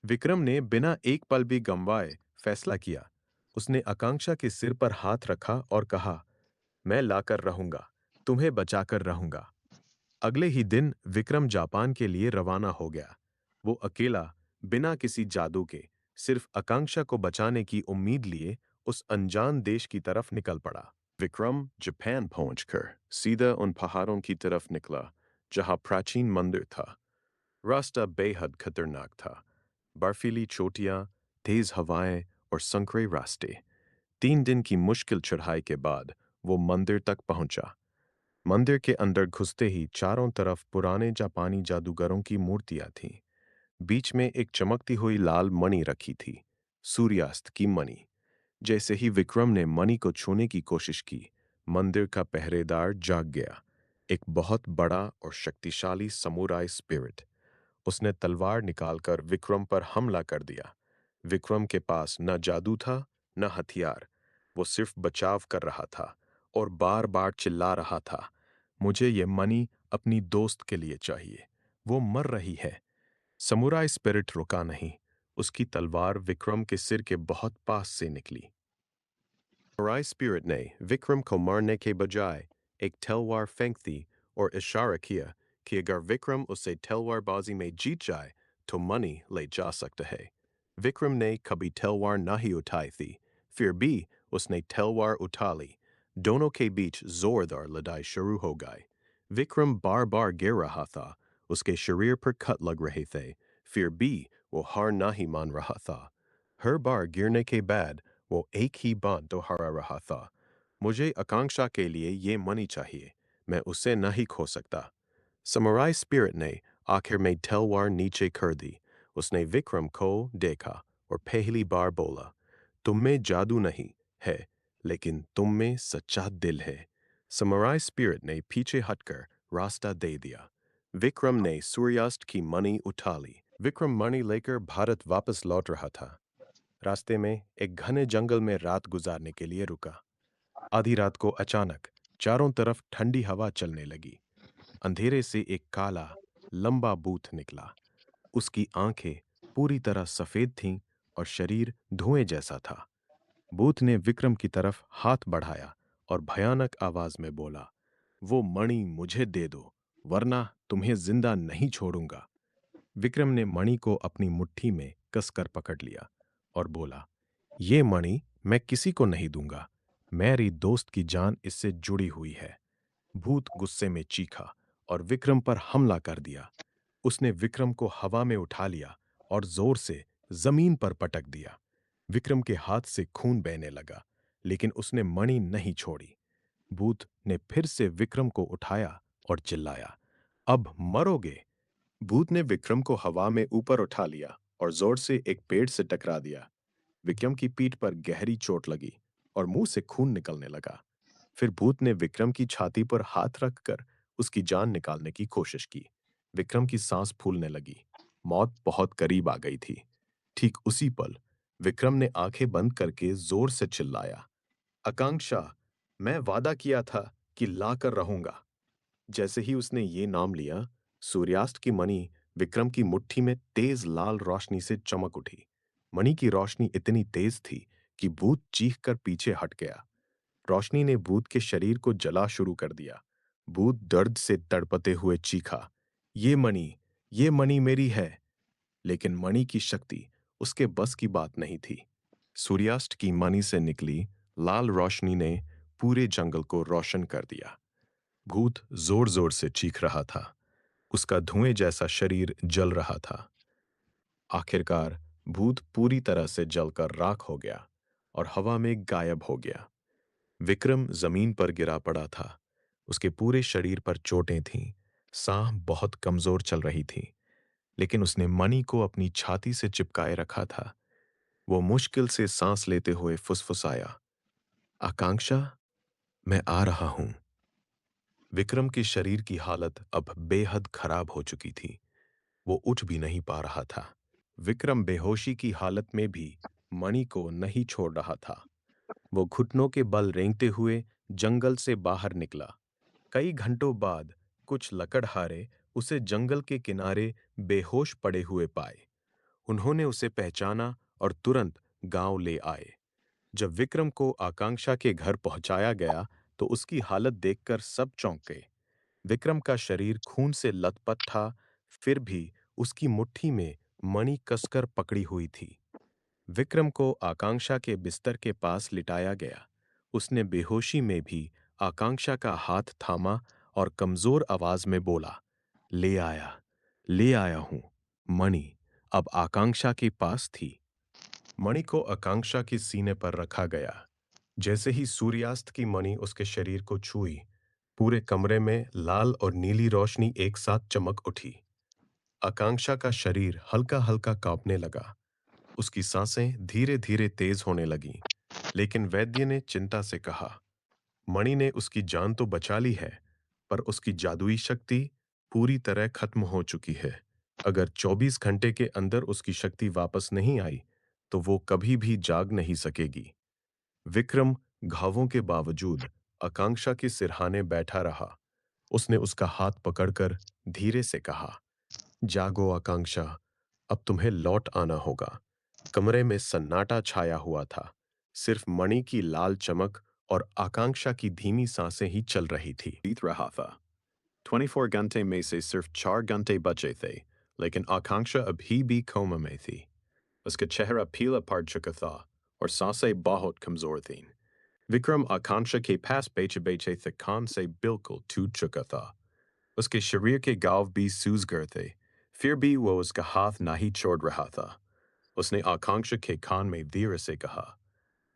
विक्रम ने बिना एक पल भी गंवाए फैसला किया। उसने आकांक्षा के सिर पर हाथ रखा और कहा, मैं लाकर रहूंगा, तुम्हें बचाकर रहूंगा। अगले ही दिन विक्रम जापान के लिए रवाना हो गया। वो अकेला, बिना किसी जादू के, सिर्फ आकांक्षा को बचाने की उम्मीद लिए उस अनजान देश की तरफ निकल पड़ा। विक्रम जापान पहुंचकर सीधा उन पहाड़ों की तरफ निकला जहां प्राचीन मंदिर था। रास्ता बेहद खतरनाक था। बर्फीली चोटियां, तेज हवाएं और संकरे रास्ते। 3 दिन की मुश्किल चढ़ाई के बाद वो मंदिर तक पहुंचा। मंदिर के अंदर घुसते ही चारों तरफ पुराने जापानी जादूगरों की मूर्तियां थीं। बीच में एक चमकती हुई लाल मणि रखी थी, सूर्यास्त की मणि। जैसे ही विक्रम ने मणि को छूने की कोशिश की, मंदिर का पहरेदार जाग गया। एक बहुत बड़ा और शक्तिशाली समुराई स्पिरिट। उसने तलवार निकालकर विक्रम पर हमला कर दिया। विक्रम के पास न जादू था, न हथियार। वो सिर्फ बचाव कर रहा था और बार-बार चिल्ला रहा था, मुझे ये मणि अपनी दोस्त के लिए चाहिए। वो मर रही है। समुराई स्पिरिट रुका नहीं। उसकी तलवार विक्रम के सिर के बहुत पास से निकली। समुराई स्पिरिट ने विक्रम को मारने के बजाय एक तलवार फेंक दी और इशारा किया कि अगर विक्रम उसे तलवारबाजी में जीत जाए तो मणि ले जा सकता है। विक्रम ने कभी तलवार नहीं उठाई थी, फिर भी उसने तलवार उठा ली। दोनों के बीच जोरदार लड़ाई शुरू हो गई। विक्रम बार बार गिर रहा था, उसके शरीर पर कट लग रहे थे, फिर भी वो हार नहीं मान रहा था। हर बार गिरने के बाद वो एक ही बात दोहरा रहा था, मुझे आकांक्षा के लिए ये मणि चाहिए, मैं उसे नहीं खो सकता। समुराई स्पिरिट ने आखिर में तलवार नीचे कर दी। उसने विक्रम को देखा और पहली बार बोला, तुम में जादू नहीं है, लेकिन तुम में सच्चा दिल है। समुराई स्पिरिट ने पीछे हटकर रास्ता दे दिया। विक्रम ने सूर्यास्त की मणि उठा ली। विक्रम मणि लेकर भारत वापस लौट रहा था। रास्ते में एक घने जंगल में रात गुजारने के लिए रुका। आधी रात को अचानक चारों तरफ ठंडी हवा चलने लगी। अंधेरे से एक काला, लंबा बूथ निकला। उसकी आंखें पूरी तरह सफेद थीं और शरीर धुएं जैसा था। बूथ ने विक्रम की तरफ हाथ बढ़ाया और भयानक आवाज में बोला, वो मणि मुझे दे दो, वरना तुम्हें जिंदा नहीं छोड़ूंगा। विक्रम ने मणि को अपनी मुट्ठी में कसकर पकड़ लिया और बोला, ये मणि मैं किसी को नहीं दूंगा। मेरी दोस्त की जान इससे जुड़ी हुई है। भूत गुस्से में चीखा और विक्रम पर हमला कर दिया। उसने विक्रम को हवा में उठा लिया और जोर से जमीन पर पटक दिया। विक्रम के हाथ से खून बहने लगा, लेकिन उसने मणि नहीं छोड़ी। भूत ने फिर से विक्रम को उठाया और चिल्लाया, अब मरोगे। भूत ने विक्रम को हवा में ऊपर उठा लिया और जोर से एक पेड़ से टकरा दिया। विक्रम की पीठ पर गहरी चोट लगी और मुंह से खून निकलने लगा। फिर भूत ने विक्रम की छाती पर हाथ रखकर उसकी जान निकालने की कोशिश की। विक्रम की सांस फूलने लगी। मौत बहुत करीब आ गई थी। ठीक उसी पल विक्रम ने आंखें बंद करके जोर से चिल्लाया, आकांक्षा, मैं वादा किया था कि लाकर रहूंगा। जैसे ही उसने ये नाम लिया, सूर्यास्त की मणि विक्रम की मुट्ठी में तेज लाल रोशनी से चमक उठी। मणि की रोशनी इतनी तेज थी कि भूत चीखकर पीछे हट गया। रोशनी ने भूत के शरीर को जला शुरू कर दिया। भूत दर्द से तड़पते हुए चीखा, ये मणि मेरी है। लेकिन मणि की शक्ति उसके बस की बात नहीं थी। सूर्यास्त की मणि से निकली लाल रोशनी ने पूरे जंगल को रोशन कर दिया। भूत जोर जोर से चीख रहा था। उसका धुएं जैसा शरीर जल रहा था। आखिरकार भूत पूरी तरह से जलकर राख हो गया और हवा में गायब हो गया। विक्रम जमीन पर गिरा पड़ा था। उसके पूरे शरीर पर चोटें थीं। सांस बहुत कमजोर चल रही थी, लेकिन उसने मणि को अपनी छाती से चिपकाए रखा था। वो मुश्किल से सांस लेते हुए फुसफुसाया, आकांक्षा, मैं आ रहा हूं। विक्रम के शरीर की हालत अब बेहद खराब हो चुकी थी। वो उठ भी नहीं पा रहा था। विक्रम बेहोशी की हालत में भी मणि को नहीं छोड़ रहा था। वो घुटनों के बल रेंगते हुए जंगल से बाहर निकला। कई घंटों बाद कुछ लकड़हारे उसे जंगल के किनारे बेहोश पड़े हुए पाए। उन्होंने उसे पहचाना और तुरंत गांव ले आए। जब विक्रम को आकांक्षा के घर पहुंचाया गया तो उसकी हालत देखकर सब चौंक गए। विक्रम का शरीर खून से लथपथ था, फिर भी उसकी मुट्ठी में मणि कसकर पकड़ी हुई थी। विक्रम को आकांक्षा के बिस्तर के पास लिटाया गया। उसने बेहोशी में भी आकांक्षा का हाथ थामा और कमजोर आवाज में बोला, ले आया हूं। मणि अब आकांक्षा के पास थी। मणि को आकांक्षा के सीने पर रखा गया। जैसे ही सूर्यास्त की मणि उसके शरीर को छुई, पूरे कमरे में लाल और नीली रोशनी एक साथ चमक उठी। आकांक्षा का शरीर हल्का हल्का कांपने लगा। उसकी सांसें धीरे धीरे तेज होने लगीं। लेकिन वैद्य ने चिंता से कहा, मणि ने उसकी जान तो बचा ली है, पर उसकी जादुई शक्ति पूरी तरह खत्म हो चुकी है। अगर 24 घंटे के अंदर उसकी शक्ति वापस नहीं आई, तो वो कभी भी जाग नहीं सकेगी। विक्रम घावों के बावजूद आकांक्षा के सिरहाने बैठा रहा। उसने उसका हाथ पकड़कर धीरे से कहा, जागो आकांक्षा, अब तुम्हें लौट आना होगा। कमरे में सन्नाटा छाया हुआ था। सिर्फ मणि की लाल चमक और आकांक्षा की धीमी सांसें ही चल रही थी। बीत रहा था। 24 घंटे में से सिर्फ 4 घंटे बचे थे, लेकिन आकांक्षा अभी भी कोमा में थी। उसका चेहरा पीला पड़ चुका था और सांसें बहुत कमजोर थीं। विक्रम आकांक्षा के पास बेचे बेचे थकान से बिल्कुल टूट चुका था। उसके शरीर के घाव भी सूज गए थे, फिर भी वो उसका हाथ नहीं छोड़ रहा था। उसने आकांक्षा के कान में धीरे से कहा,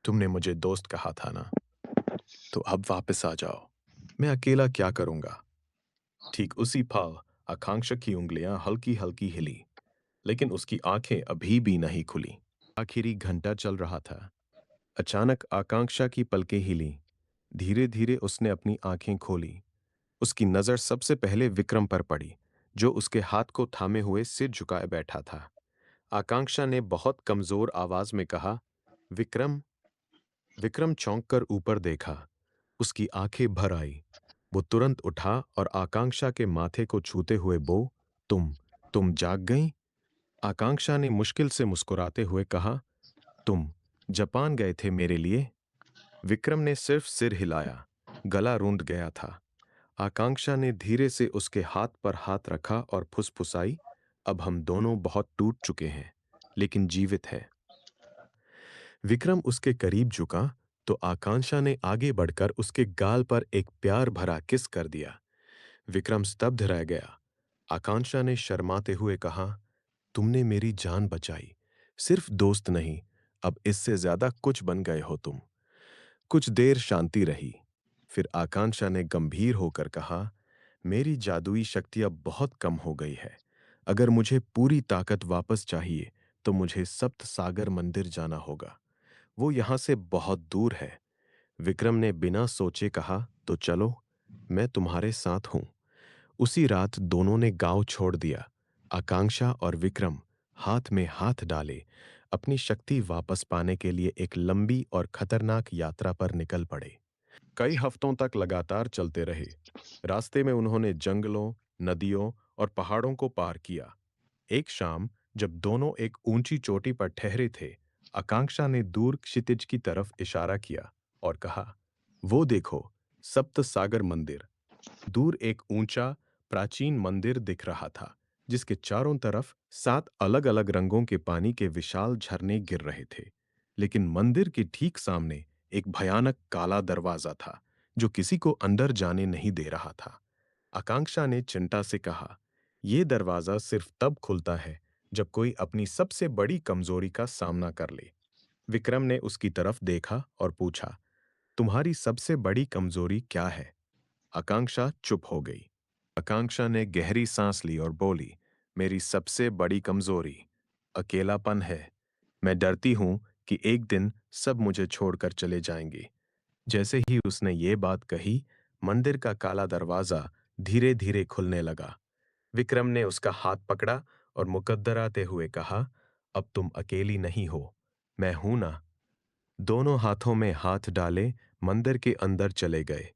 तुमने मुझे दोस्त कहा था ना, तो अब वापस आ जाओ। मैं अकेला क्या करूंगा? ठीक उसी पल आकांक्षा की उंगलियां हल्की हल्की हिली, लेकिन उसकी आंखें अभी भी नहीं खुली। आखिरी घंटा चल रहा था। अचानक आकांक्षा की पलकें हिली। धीरे धीरे उसने अपनी आंखें खोली। उसकी नजर सबसे पहले विक्रम पर पड़ी, जो उसके हाथ को थामे हुए सिर झुकाए बैठा था। आकांक्षा ने बहुत कमजोर आवाज में कहा, विक्रम। विक्रम चौंक कर ऊपर देखा। उसकी आंखें भर आई। वो तुरंत उठा और आकांक्षा के माथे को छूते हुए तुम तुम जाग गई? आकांक्षा ने मुश्किल से मुस्कुराते हुए कहा, तुम जापान गए थे मेरे लिए? विक्रम ने सिर्फ सिर हिलाया। गला रूंध गया था। आकांक्षा ने धीरे से उसके हाथ पर हाथ रखा और फुसफुसाई, अब हम दोनों बहुत टूट चुके हैं, लेकिन जीवित हैं। विक्रम उसके करीब झुका तो आकांक्षा ने आगे बढ़कर उसके गाल पर एक प्यार भरा किस कर दिया। विक्रम स्तब्ध रह गया। आकांक्षा ने शर्माते हुए कहा, तुमने मेरी जान बचाई, सिर्फ दोस्त नहीं, अब इससे ज्यादा कुछ बन गए हो तुम। कुछ देर शांति रही। फिर आकांक्षा ने गंभीर होकर कहा, मेरी जादुई शक्ति अब बहुत कम हो गई है। अगर मुझे पूरी ताकत वापस चाहिए तो मुझे सप्त सागर मंदिर जाना होगा। वो यहां से बहुत दूर है। विक्रम ने बिना सोचे कहा, तो चलो, मैं तुम्हारे साथ हूं। उसी रात दोनों ने गांव छोड़ दिया। आकांक्षा और विक्रम हाथ में हाथ डाले अपनी शक्ति वापस पाने के लिए एक लंबी और खतरनाक यात्रा पर निकल पड़े। कई हफ्तों तक लगातार चलते रहे। रास्ते में उन्होंने जंगलों, नदियों और पहाड़ों को पार किया। एक शाम जब दोनों एक ऊंची चोटी पर ठहरे थे, आकांक्षा ने दूर क्षितिज की तरफ इशारा किया और कहा, वो देखो, सप्त सागर मंदिर। दूर एक ऊंचा प्राचीन मंदिर दिख रहा था, जिसके चारों तरफ 7 अलग-अलग रंगों के पानी के विशाल झरने गिर रहे थे। लेकिन मंदिर के ठीक सामने एक भयानक काला दरवाजा था, जो किसी को अंदर जाने नहीं दे रहा था। आकांक्षा ने चिंता से कहा, यह दरवाजा सिर्फ तब खुलता है जब कोई अपनी सबसे बड़ी कमजोरी का सामना कर ले। विक्रम ने उसकी तरफ देखा और पूछा, तुम्हारी सबसे बड़ी कमजोरी क्या है? आकांक्षा चुप हो गई। आकांक्षा ने गहरी सांस ली और बोली, मेरी सबसे बड़ी कमजोरी अकेलापन है। मैं डरती हूं कि एक दिन सब मुझे छोड़कर चले जाएंगे। जैसे ही उसने ये बात कही, मंदिर का काला दरवाजा धीरे धीरे खुलने लगा। विक्रम ने उसका हाथ पकड़ा और मुकद्दराते हुए कहा, अब तुम अकेली नहीं हो, मैं हूं ना। दोनों हाथों में हाथ डाले मंदिर के अंदर चले गए।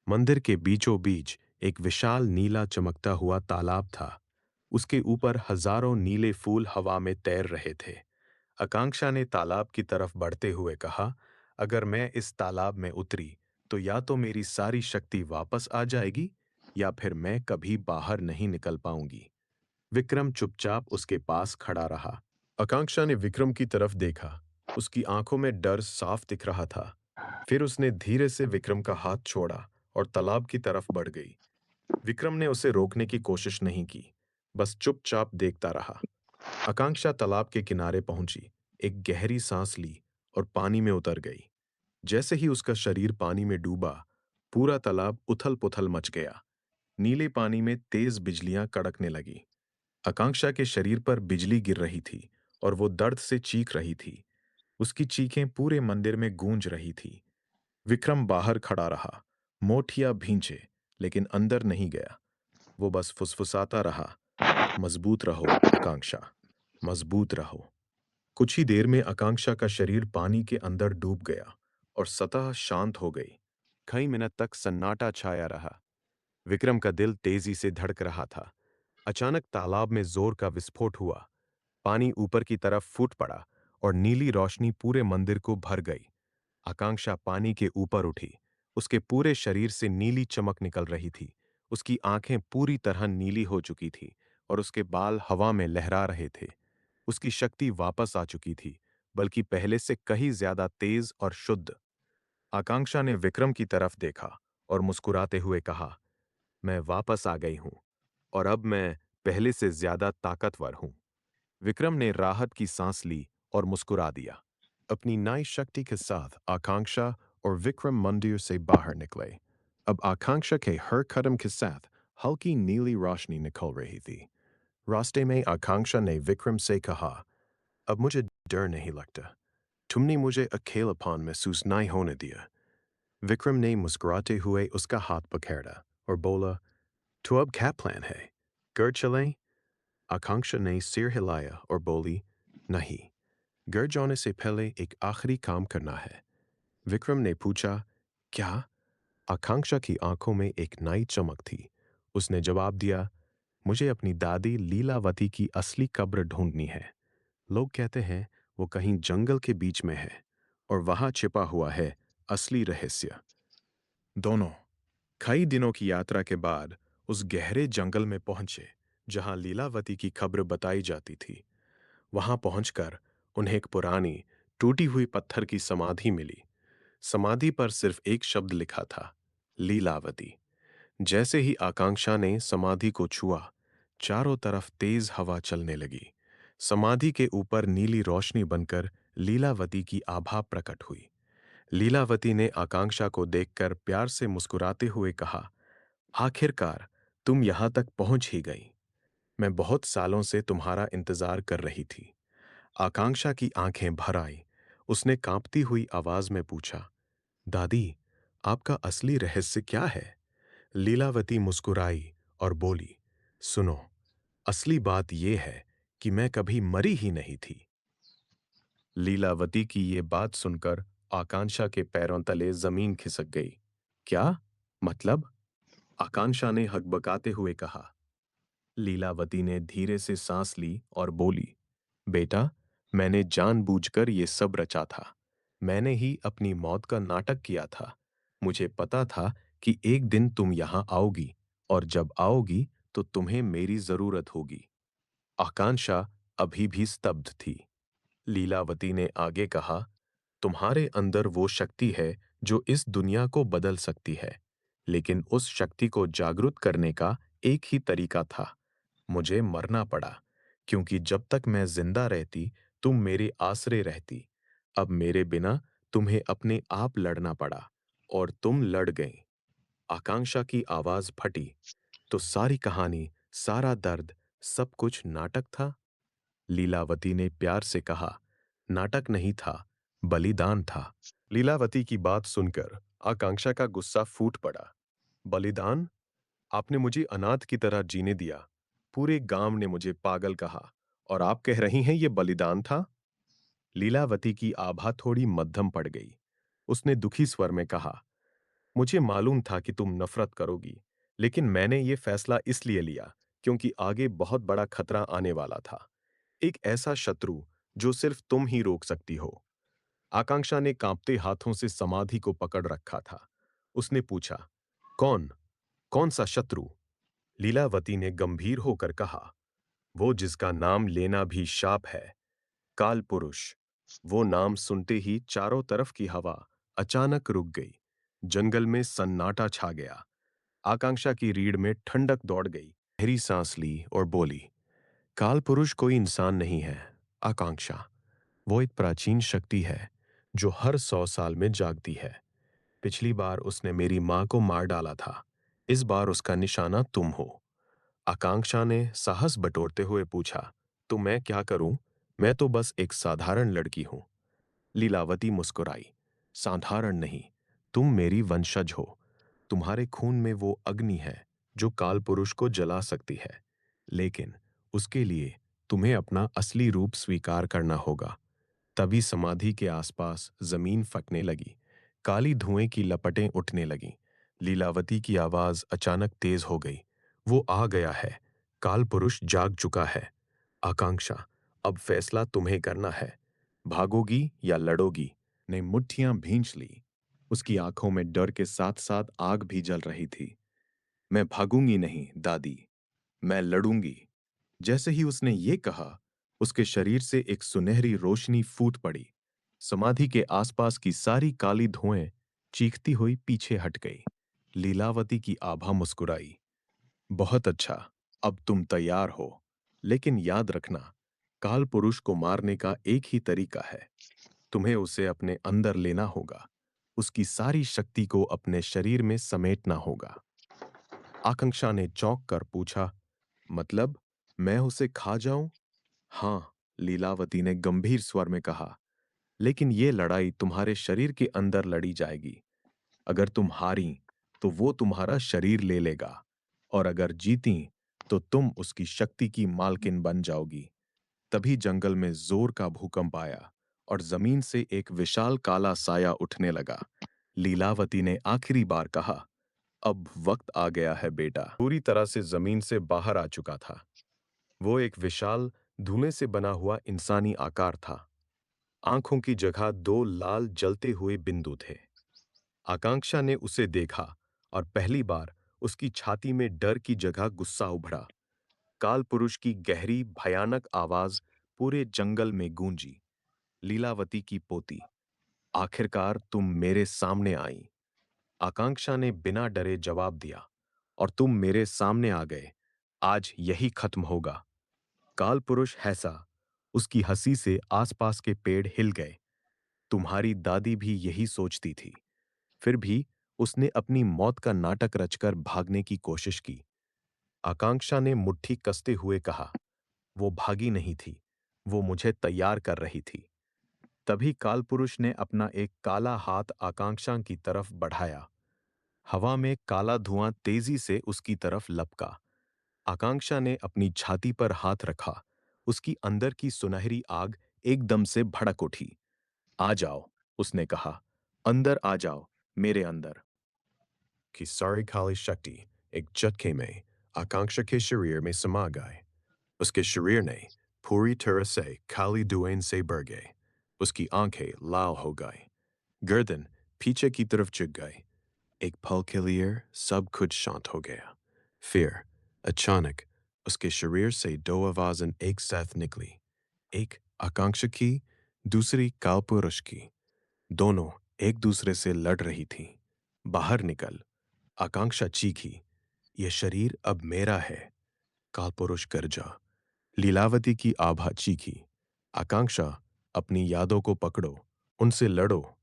मंदिर के बीचों बीच एक विशाल नीला चमकता हुआ तालाब था। उसके ऊपर हजारों नीले फूल हवा में तैर रहे थे। आकांक्षा ने तालाब की तरफ बढ़ते हुए कहा, अगर मैं इस तालाब में उतरी तो या तो मेरी सारी शक्ति वापस आ जाएगी या फिर मैं कभी बाहर नहीं निकल पाऊंगी। विक्रम चुपचाप उसके पास खड़ा रहा। आकांक्षा ने विक्रम की तरफ देखा। उसकी आंखों में डर साफ दिख रहा था। फिर उसने धीरे से विक्रम का हाथ छोड़ा और तालाब की तरफ बढ़ गई। विक्रम ने उसे रोकने की कोशिश नहीं की, बस चुपचाप देखता रहा। आकांक्षा तालाब के किनारे पहुंची, एक गहरी सांस ली और पानी में उतर गई। जैसे ही उसका शरीर पानी में डूबा, पूरा तालाब उथल-पुथल मच गया। नीले पानी में तेज बिजलियां कड़कने लगी। आकांक्षा के शरीर पर बिजली गिर रही थी और वो दर्द से चीख रही थी। उसकी चीखें पूरे मंदिर में गूंज रही थी। विक्रम बाहर खड़ा रहा, मोटिया भींचे, लेकिन अंदर नहीं गया। वो बस फुसफुसाता रहा, मजबूत रहो आकांक्षा, मजबूत रहो। कुछ ही देर में आकांक्षा का शरीर पानी के अंदर डूब गया और सतह शांत हो गई। कई मिनट तक सन्नाटा छाया रहा। विक्रम का दिल तेजी से धड़क रहा था। अचानक तालाब में जोर का विस्फोट हुआ। पानी ऊपर की तरफ फूट पड़ा और नीली रोशनी पूरे मंदिर को भर गई। आकांक्षा पानी के ऊपर उठी। उसके पूरे शरीर से नीली चमक निकल रही थी। उसकी आंखें पूरी तरह नीली हो चुकी थी और उसके बाल हवा में लहरा रहे थे। उसकी शक्ति वापस आ चुकी थी, बल्कि पहले से कहीं ज्यादा तेज और शुद्ध। आकांक्षा ने विक्रम की तरफ देखा और मुस्कुराते हुए कहा, मैं वापस आ गई हूं और अब मैं पहले से ज्यादा ताकतवर हूं। विक्रम ने राहत की सांस ली और मुस्कुरा दिया। अपनी नई शक्ति के साथ आकांक्षा और विक्रम मंदिर से बाहर निकले। अब आकांक्षा के हर कदम के साथ हल्की नीली रोशनी निकल रही थी। रास्ते में आकांक्षा ने विक्रम से कहा, अब मुझे डर नहीं लगता। तुमने मुझे अकेलापन महसूस नहीं होने दिया। विक्रम ने मुस्कुराते हुए उसका हाथ पकड़ा और बोला, तो अब क्या प्लान है? घर चलें? आकांक्षा ने सिर हिलाया और बोली, नहीं, घर जाने से पहले एक आखिरी काम करना है। विक्रम ने पूछा, क्या? आकांक्षा की आंखों में एक नई चमक थी। उसने जवाब दिया, मुझे अपनी दादी लीलावती की असली कब्र ढूंढनी है। लोग कहते हैं वो कहीं जंगल के बीच में है और वहां छिपा हुआ है असली रहस्य। दोनों कई दिनों की यात्रा के बाद उस गहरे जंगल में पहुंचे जहां लीलावती की खबर बताई जाती थी। वहां पहुंचकर उन्हें एक पुरानी टूटी हुई पत्थर की समाधि मिली। समाधि पर सिर्फ एक शब्द लिखा था, लीलावती। जैसे ही आकांक्षा ने समाधि को छुआ, चारों तरफ तेज हवा चलने लगी। समाधि के ऊपर नीली रोशनी बनकर लीलावती की आभा प्रकट हुई। लीलावती ने आकांक्षा को देखकर प्यार से मुस्कुराते हुए कहा, आखिरकार तुम यहां तक पहुंच ही गई। मैं बहुत सालों से तुम्हारा इंतजार कर रही थी। आकांक्षा की आंखें भर आई। उसने कांपती हुई आवाज में पूछा, दादी, आपका असली रहस्य क्या है? लीलावती मुस्कुराई और बोली, सुनो, असली बात यह है कि मैं कभी मरी ही नहीं थी। लीलावती की ये बात सुनकर आकांक्षा के पैरों तले जमीन खिसक गई। क्या मतलब? आकांक्षा ने हकबकाते हुए कहा। लीलावती ने धीरे से सांस ली और बोली, बेटा, मैंने जानबूझकर ये सब रचा था। मैंने ही अपनी मौत का नाटक किया था। मुझे पता था कि एक दिन तुम यहां आओगी और जब आओगी तो तुम्हें मेरी जरूरत होगी। आकांक्षा अभी भी स्तब्ध थी। लीलावती ने आगे कहा, तुम्हारे अंदर वो शक्ति है जो इस दुनिया को बदल सकती है, लेकिन उस शक्ति को जागृत करने का एक ही तरीका था, मुझे मरना पड़ा, क्योंकि जब तक मैं जिंदा रहती तुम मेरे आसरे रहती। अब मेरे बिना तुम्हें अपने आप लड़ना पड़ा और तुम लड़ गई। आकांक्षा की आवाज फटी, तो सारी कहानी, सारा दर्द, सब कुछ नाटक था? लीलावती ने प्यार से कहा, नाटक नहीं था, बलिदान था। लीलावती की बात सुनकर आकांक्षा का गुस्सा फूट पड़ा। बलिदान? आपने मुझे अनाथ की तरह जीने दिया। पूरे गांव ने मुझे पागल कहा और आप कह रही हैं ये बलिदान था? लीलावती की आभा थोड़ी मध्यम पड़ गई। उसने दुखी स्वर में कहा, मुझे मालूम था कि तुम नफरत करोगी, लेकिन मैंने ये फैसला इसलिए लिया क्योंकि आगे बहुत बड़ा खतरा आने वाला था। एक ऐसा शत्रु जो सिर्फ तुम ही रोक सकती हो। आकांक्षा ने कांपते हाथों से समाधि को पकड़ रखा था। उसने पूछा, कौन? कौन सा शत्रु? लीलावती ने गंभीर होकर कहा, वो जिसका नाम लेना भी शाप है, काल पुरुष। वो नाम सुनते ही चारों तरफ की हवा अचानक रुक गई। जंगल में सन्नाटा छा गया। आकांक्षा की रीढ़ में ठंडक दौड़ गई। गहरी सांस ली और बोली, काल पुरुष कोई इंसान नहीं है, आकांक्षा। वो एक प्राचीन शक्ति है जो हर 100 साल में जागती है। पिछली बार उसने मेरी मां को मार डाला था। इस बार उसका निशाना तुम हो। आकांक्षा ने साहस बटोरते हुए पूछा, तो मैं क्या करूं? मैं तो बस एक साधारण लड़की हूं। लीलावती मुस्कुराई, साधारण नहीं, तुम मेरी वंशज हो। तुम्हारे खून में वो अग्नि है जो काल पुरुष को जला सकती है। लेकिन उसके लिए तुम्हें अपना असली रूप स्वीकार करना होगा। तभी समाधि के आसपास जमीन फटने लगी। काली धुएं की लपटें उठने लगीं। लीलावती की आवाज अचानक तेज हो गई। वो आ गया है। काल पुरुष जाग चुका है। आकांक्षा, अब फैसला तुम्हें करना है। भागोगी या लड़ोगी? ने मुट्ठियां भींच ली। उसकी आंखों में डर के साथ साथ आग भी जल रही थी। मैं भागूंगी नहीं, दादी। मैं लड़ूंगी। जैसे ही उसने ये कहा, उसके शरीर से एक सुनहरी रोशनी फूट पड़ी। समाधि के आसपास की सारी काली धुएं चीखती हुई पीछे हट गई। लीलावती की आभा मुस्कुराई। बहुत अच्छा, अब तुम तैयार हो। लेकिन याद रखना, काल पुरुष को मारने का एक ही तरीका है। तुम्हें उसे अपने अंदर लेना होगा। उसकी सारी शक्ति को अपने शरीर में समेटना होगा। आकांक्षा ने चौंक कर पूछा, मतलब मैं उसे खा जाऊं? हाँ, लीलावती ने गंभीर स्वर में कहा, लेकिन ये लड़ाई तुम्हारे शरीर के अंदर लड़ी जाएगी। अगर तुम हारी, तो वो तुम्हारा शरीर ले लेगा, और अगर जीती, तो तुम उसकी शक्ति की मालकिन बन जाओगी। तभी जंगल में जोर का भूकंप आया और जमीन से एक विशाल काला साया उठने लगा। लीलावती ने आखिरी बार कहा, अब वक्त आ गया है बेटा। पूरी तरह से जमीन से बाहर आ चुका था। वो एक विशाल धुएं से बना हुआ इंसानी आकार था। आंखों की जगह दो लाल जलते हुए बिंदु थे। आकांक्षा ने उसे देखा और पहली बार उसकी छाती में डर की जगह गुस्सा उभरा। काल पुरुष की गहरी भयानक आवाज पूरे जंगल में गूंजी। लीलावती की पोती, आखिरकार तुम मेरे सामने आई। आकांक्षा ने बिना डरे जवाब दिया, और तुम मेरे सामने आ गए। आज यही खत्म होगा। काल पुरुष हंसा। उसकी हंसी से आसपास के पेड़ हिल गए। तुम्हारी दादी भी यही सोचती थी। फिर भी उसने अपनी मौत का नाटक रचकर भागने की कोशिश की। आकांक्षा ने मुट्ठी कसते हुए कहा, वो भागी नहीं थी, वो मुझे तैयार कर रही थी। तभी कालपुरुष ने अपना एक काला हाथ आकांक्षा की तरफ बढ़ाया। हवा में काला धुआं तेजी से उसकी तरफ लपका। आकांक्षा ने अपनी छाती पर हाथ रखा। उसकी अंदर की सुनहरी आग एकदम से भड़क उठी। आ जाओ, उसने कहा, अंदर आ जाओ, मेरे अंदर। कि सारी काली शक्ति एक झटके में आकांक्षा के शरीर में समा गई। उसके शरीर ने पूरी तरह से काली धुएं से भर गए। उसकी आंखें लाल हो गई। गर्दन पीछे की तरफ झुक गई। एक पल के लिए सब कुछ शांत हो गया। फिर अचानक उसके शरीर से दो आवाजें एक साथ निकली। एक आकांक्षा की, दूसरी कालपुरुष की। दोनों एक दूसरे से लड़ रही थीं। बाहर निकल, आकांक्षा चीखी। यह शरीर अब मेरा है। कालपुरुष गरजा। लीलावती की आभा चीखी। आकांक्षा, अपनी यादों को पकड़ो, उनसे लड़ो।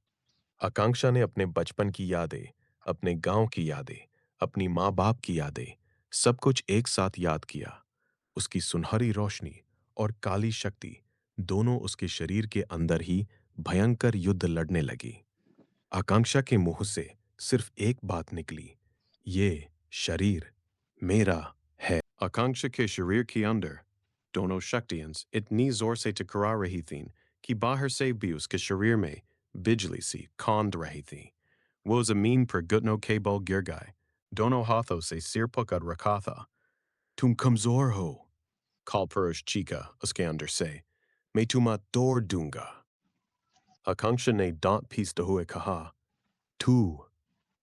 आकांक्षा ने अपने बचपन की यादें, अपने गांव की यादें, अपनी माँ बाप की यादें, सब कुछ एक साथ याद किया। उसकी सुनहरी रोशनी और काली शक्ति दोनों उसके शरीर के अंदर ही भयंकर युद्ध लड़ने लगी। आकांक्षा के मुंह से सिर्फ एक बात निकली, ये शरीर मेरा है। आकांक्षा के शरीर के अंदर दोनों शक्तियां इतनी जोर से टकरा रही थीं कि बाहर से भी उसके शरीर में बिजली सी कौंध रही थी। वो जमीन पर घुटनों के बल गिर गए, दोनों हाथों से सिर पकड़ रखा था। तुम कमजोर हो, कालपुरुष चीखा उसके अंदर से। मैं तुम्हें तोड़ दूंगा। आकांक्षा ने दांत पीसते हुए कहा, तू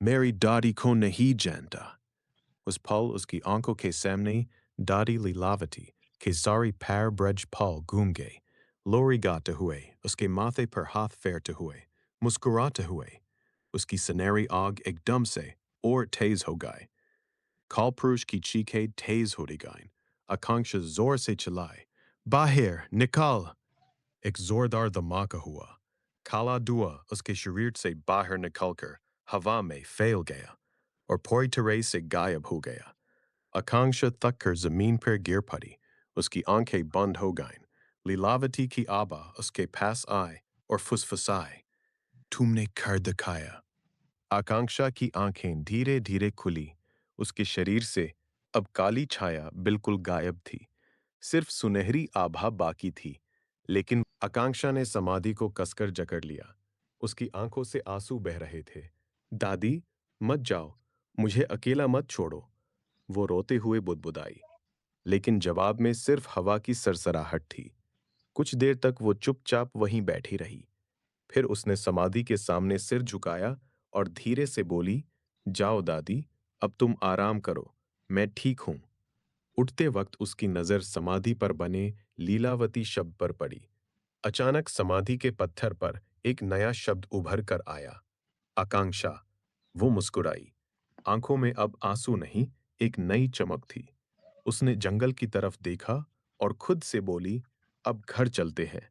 मेरी दादी को नहीं जानता। उस पल उसकी आंखों के सामने दादी लीलावती के सारे पैर ब्रज पल घूम गए। लोरी गाते हुए, उसके माथे पर हाथ फेरते हुए, मुस्कुराते हुए, उसकी सुनहरी आग एकदम से और तेज हो गई। कालपुरुष की चीखें तेज होती गईं। आकांक्षा जोर से चिल्लाए, बाहर निकल! एक जोरदार धमाका हुआ। काला धुआं उसके शरीर से बाहर निकलकर हवा में फैल गया और पूरी तरह से गायब हो गया। आकांक्षा थक कर जमीन पर गिर पड़ी। उसकी आंखें बंद हो गईं। लीलावती की आबा उसके पास आए और फुसफुसाए, तुमने कर दिखाया। आकांक्षा की आंखें धीरे धीरे खुली। उसके शरीर से अब काली छाया बिल्कुल गायब थी। सिर्फ सुनहरी आभा बाकी थी। लेकिन आकांक्षा ने समाधि को कसकर जकड़ लिया। उसकी आंखों से आंसू बह रहे थे। दादी, मत जाओ, मुझे अकेला मत छोड़ो, वो रोते हुए बुदबुदाई। लेकिन जवाब में सिर्फ हवा की सरसराहट थी। कुछ देर तक वो चुपचाप वहीं बैठी रही। फिर उसने समाधि के सामने सिर झुकाया और धीरे से बोली, जाओ दादी, अब तुम आराम करो, मैं ठीक हूं। उठते वक्त उसकी नजर समाधि पर बने लीलावती शब्द पर पड़ी। अचानक समाधि के पत्थर पर एक नया शब्द उभर कर आया, आकांक्षा। वो मुस्कुराई। आंखों में अब आंसू नहीं, एक नई चमक थी। उसने जंगल की तरफ देखा और खुद से बोली, अब घर चलते हैं।